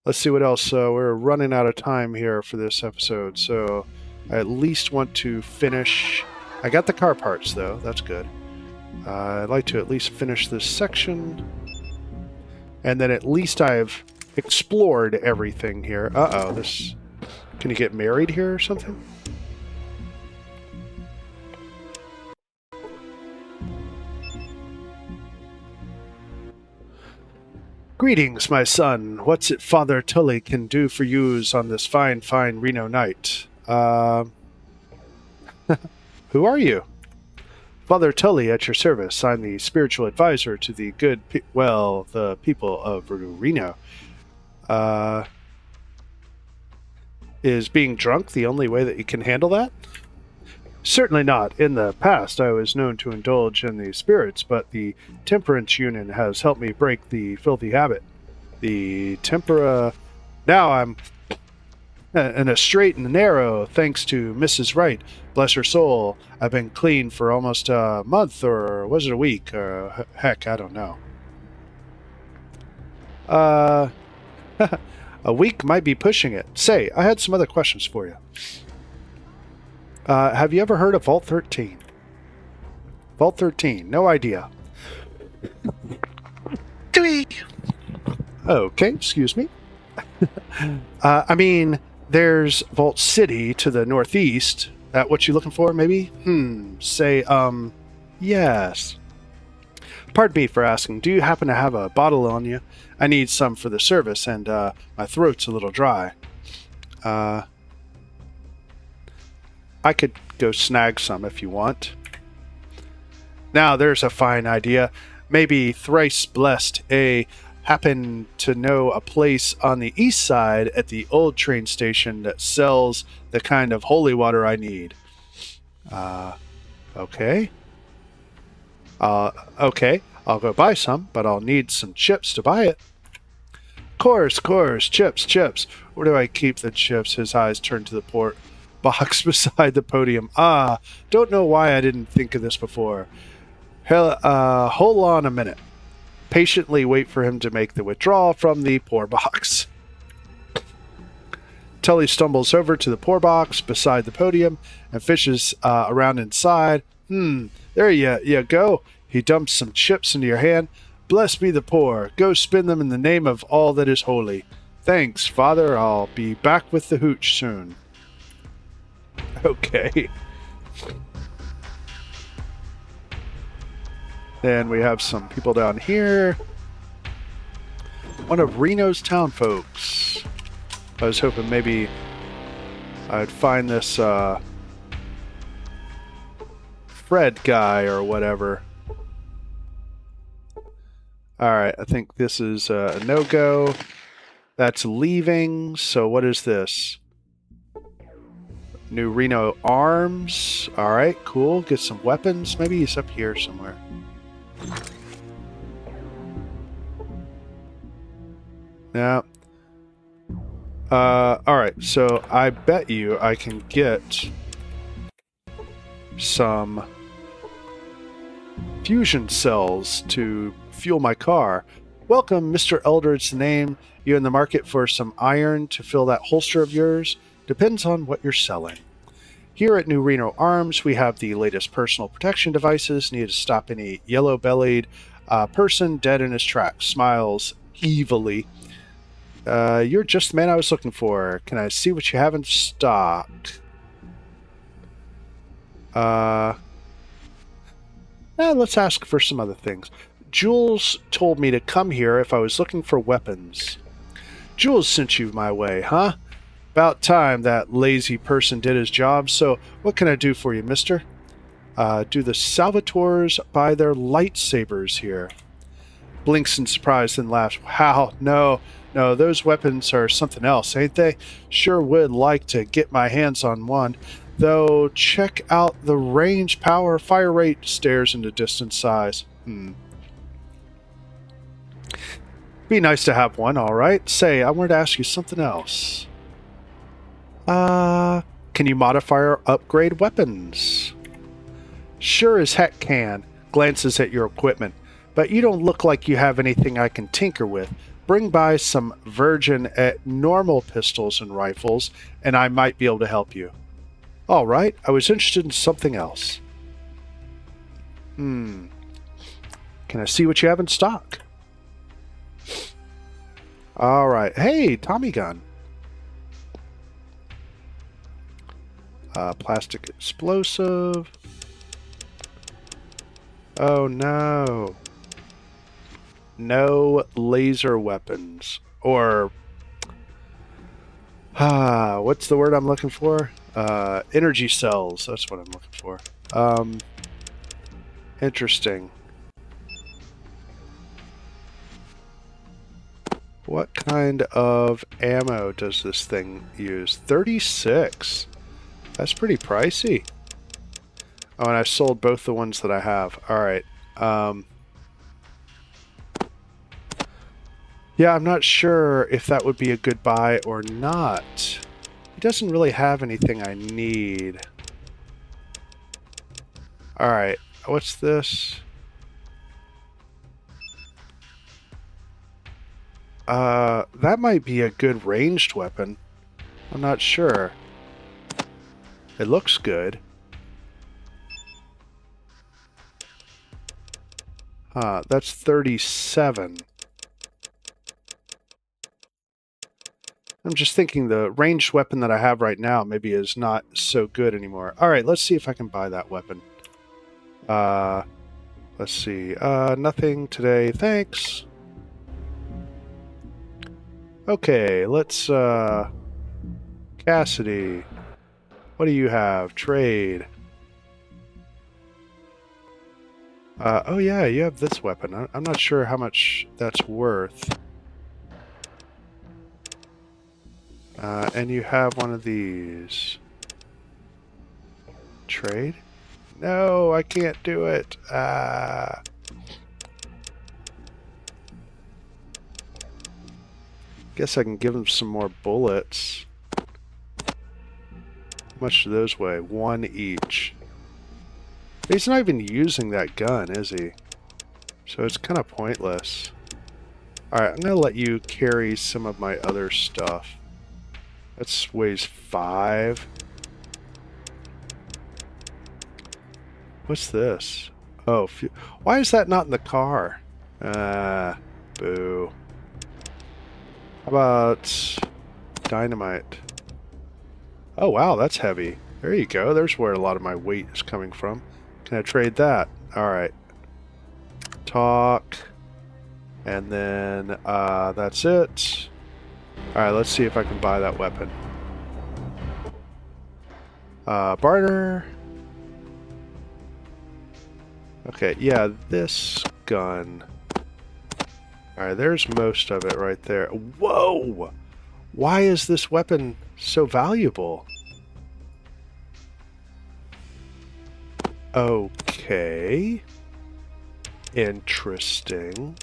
Let's see what else. We're running out of time here for this episode, so I at least want to finish. I got the car parts, though. That's good. I'd like to at least finish this section. And then at least I've explored everything here. Uh-oh, this... Can you get married here or something? Greetings, my son. What's it Father Tully can do for yous on this fine, fine Reno night? Who are you? Father Tully at your service. I'm the spiritual advisor to the good, the people of Reno. Is being drunk the only way that you can handle that? Certainly not. In the past, I was known to indulge in the spirits, but the temperance union has helped me break the filthy habit. The tempera... Now I'm in a straight and narrow, thanks to Mrs. Wright. Bless her soul. I've been clean for almost a month, or was it a week? Or heck, I don't know. A week might be pushing it. Say, I had some other questions for you. Have you ever heard of Vault 13? Vault 13, no idea. Okay, excuse me. I mean, there's Vault City to the northeast. That what you looking for, maybe? Yes. Pardon me for asking, do you happen to have a bottle on you? I need some for the service, and my throat's a little dry. I could go snag some if you want. Now, there's a fine idea. Maybe thrice blessed happen to know a place on the east side at the old train station that sells the kind of holy water I need. Okay. Okay, I'll go buy some, but I'll need some chips to buy it. Course, chips. Where do I keep the chips? His eyes turned to the port box beside the podium. Don't know why I didn't think of this before. Hell, hold on a minute. Patiently wait for him to make the withdrawal from the pour box. Tully stumbles over to the pour box beside the podium and fishes around inside. There you go. He dumps some chips into your hand. Bless be the poor. Go spend them in the name of all that is holy. Thanks, Father. I'll be back with the hooch soon. Okay. Then we have some people down here. One of Reno's town folks. I was hoping maybe I'd find this Fred guy or whatever. Alright, I think this is a no-go. That's leaving. So what is this? New Reno arms. Alright, cool. Get some weapons. Maybe he's up here somewhere. Yeah. Alright, so I bet you I can get some fusion cells to fuel my car. Welcome, Mr. Eldred's name. You in the market for some iron to fill that holster of yours? Depends on what you're selling. Here at New Reno Arms, we have the latest personal protection devices needed to stop any yellow-bellied person dead in his tracks. Smiles evilly. You're just the man I was looking for. Can I see what you have in stock? Let's ask for some other things. Jules told me to come here if I was looking for weapons. Jules sent you my way, huh? About time that lazy person did his job, so what can I do for you, mister? Do the Salvatores buy their lightsabers here? Blinks in surprise, then laughs. Wow, no, those weapons are something else, ain't they? Sure would like to get my hands on one. Though, check out the range, power, fire rate, stares into distant size. Be nice to have one, all right. Say, I wanted to ask you something else. Can you modify or upgrade weapons? Sure as heck can. Glances at your equipment. But you don't look like you have anything I can tinker with. Bring by some virgin at normal pistols and rifles, and I might be able to help you. All right, I was interested in something else. Can I see what you have in stock? All right. Hey, Tommy gun. Plastic explosive. Oh no. No laser weapons. Or what's the word I'm looking for? Energy cells. That's what I'm looking for. Interesting. What kind of ammo does this thing use? 36. That's pretty pricey. Oh, and I sold both the ones that I have. Alright. Yeah, I'm not sure if that would be a good buy or not. He doesn't really have anything I need. Alright. What's this? That might be a good ranged weapon. I'm not sure. It looks good. That's 37. I'm just thinking the ranged weapon that I have right now maybe is not so good anymore. Alright, let's see if I can buy that weapon. Let's see. Nothing today, thanks. Okay, let's, Cassidy. What do you have? Trade. Oh yeah, you have this weapon. I'm not sure how much that's worth. And you have one of these. Trade? No, I can't do it. Guess I can give him some more bullets. How much do those weigh? 1 each. He's not even using that gun, is he? So it's kind of pointless. Alright, I'm going to let you carry some of my other stuff. That weighs 5. What's this? Oh, why is that not in the car? Boo. How about dynamite? Oh wow, that's heavy. There you go. There's where a lot of my weight is coming from. Can I trade that? Alright. Talk. And then, that's it. Alright, let's see if I can buy that weapon. Barter. Okay, yeah, this gun. Alright, there's most of it right there. Whoa! Why is this weapon so valuable? Okay. Interesting.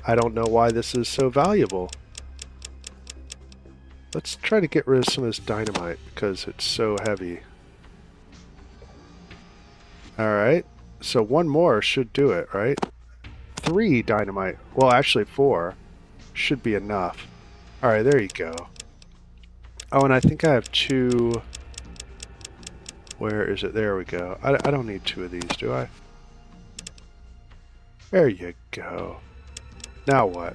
I don't know why this is so valuable. Let's try to get rid of some of this dynamite because it's so heavy. Alright. So one more should do it, right? 3 dynamite. Well, actually 4. Should be enough. Alright, there you go. Oh, and I think I have 2... Where is it? There we go. I don't need 2 of these, do I? There you go. Now what?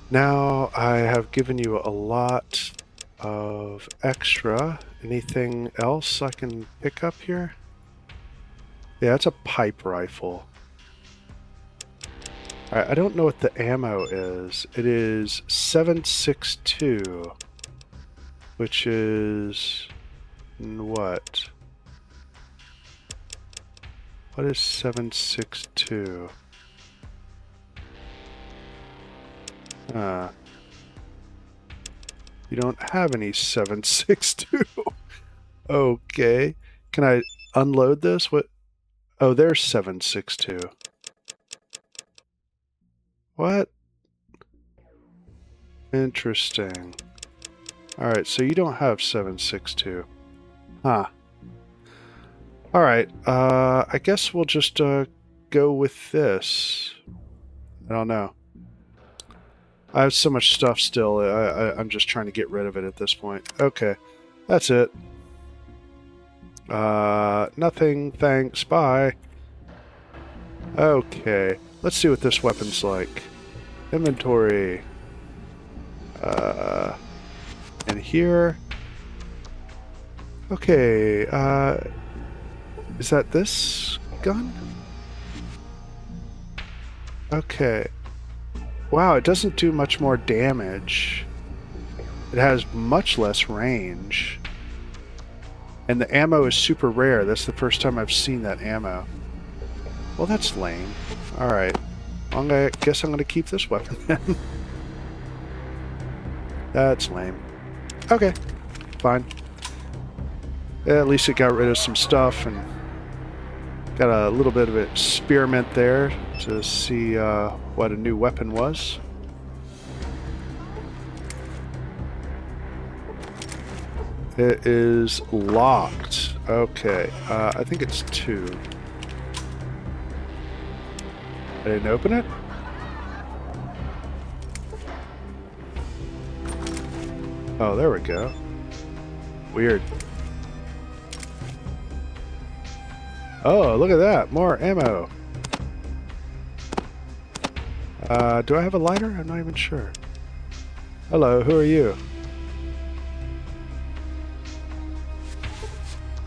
Now I have given you a lot of extra. Anything else I can pick up here? Yeah, it's a pipe rifle. Alright, I don't know what the ammo is. It is 7.62, which is... what? What is 7.62? You don't have any 7.62. Okay. Can I unload this? What? Oh, there's 7.62. What? Interesting. Alright, so you don't have 7.62. Huh. Alright, I guess we'll just go with this. I don't know. I have so much stuff still, I'm just trying to get rid of it at this point. Okay, that's it. Nothing, thanks, bye. Okay, let's see what this weapon's like. Inventory. And here. Okay, is that this gun? Okay. Wow, it doesn't do much more damage. It has much less range. And the ammo is super rare. That's the first time I've seen that ammo. Well, that's lame. Alright. I guess I'm going to keep this weapon then. That's lame. Okay. Fine. Yeah, at least it got rid of some stuff and got a little bit of experiment there to see what a new weapon was. It is locked. Okay, I think it's 2. I didn't open it? Oh, there we go. Weird. Oh, look at that. More ammo. Do I have a lighter? I'm not even sure. Hello, who are you?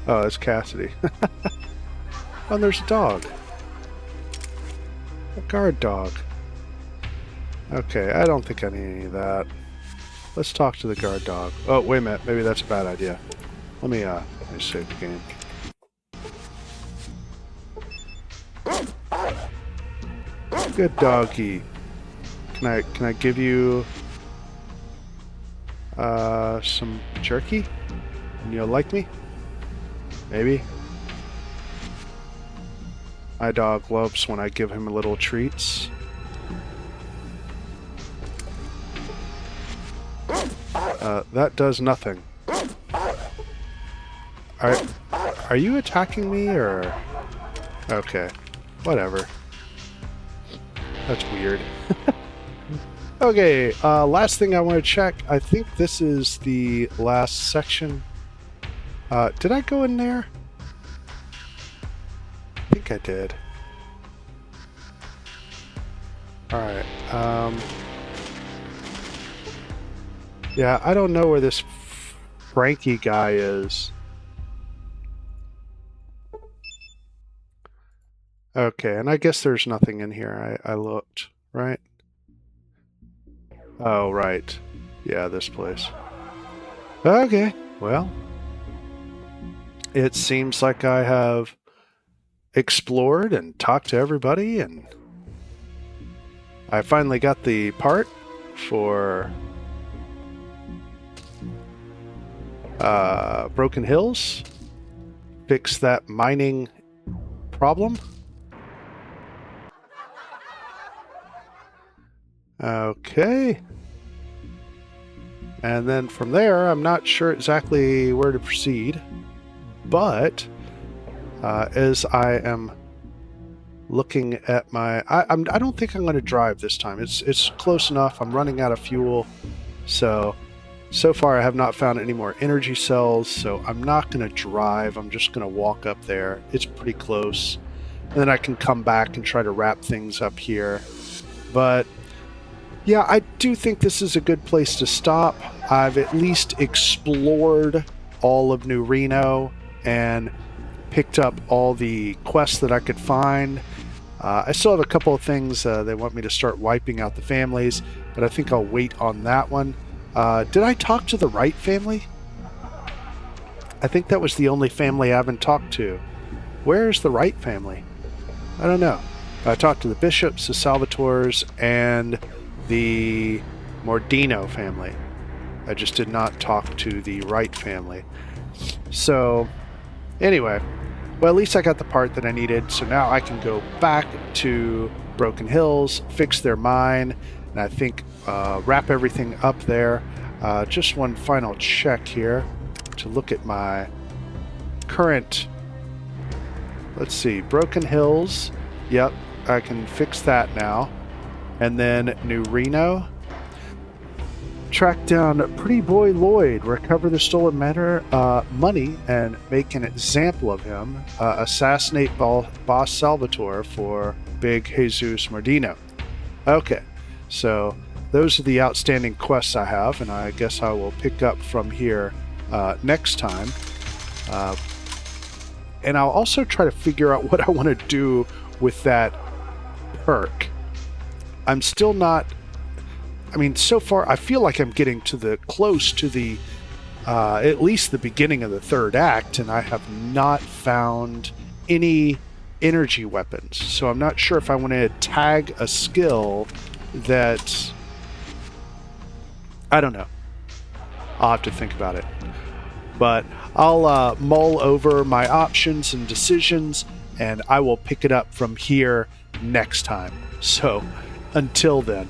Oh, it's Cassidy. Oh, and there's a dog. A guard dog. Okay, I don't think I need any of that. Let's talk to the guard dog. Oh, wait a minute. Maybe that's a bad idea. Let me save the game. Good doggy. Can I give you some jerky? And you'll like me? Maybe. My dog loves when I give him little treats. That does nothing. Are you attacking me or? Okay, whatever. That's weird. Okay, last thing I want to check. I think this is the last section. Did I go in there? I think I did. Alright, yeah, I don't know where this Frankie guy is. Okay, and I guess there's nothing in here. I looked, right? Oh, right. Yeah, this place. Okay, well. It seems like I have explored and talked to everybody, and I finally got the part for Broken Hills. Fix that mining problem. Okay. And then from there, I'm not sure exactly where to proceed, but as I am looking at my... I don't think I'm going to drive this time. It's close enough. I'm running out of fuel. So far I have not found any more energy cells, so I'm not going to drive. I'm just going to walk up there. It's pretty close. And then I can come back and try to wrap things up here. But yeah, I do think this is a good place to stop. I've at least explored all of New Reno and picked up all the quests that I could find. I still have a couple of things they want me to start wiping out the families, but I think I'll wait on that one. Did I talk to the Wright family? I think that was the only family I haven't talked to. Where is the Wright family? I don't know. I talked to the Bishops, the Salvatores, and the Mordino family. I just did not talk to the Wright family. So, anyway, well, at least I got the part that I needed, so now I can go back to Broken Hills, fix their mine, and I think wrap everything up there. Just one final check here to look at my current... Let's see, Broken Hills. Yep, I can fix that now. And then New Reno. Track down Pretty Boy Lloyd, recover the stolen money, and make an example of him. Assassinate Boss Salvatore for Big Jesus Mordino. Okay, so those are the outstanding quests I have, and I guess I will pick up from here next time. And I'll also try to figure out what I want to do with that perk. I'm still not... I mean, so far, I feel like I'm getting close to the, at least the beginning of the third act, and I have not found any energy weapons. So I'm not sure if I want to tag a skill that... I don't know. I'll have to think about it. But I'll mull over my options and decisions, and I will pick it up from here next time. So, until then.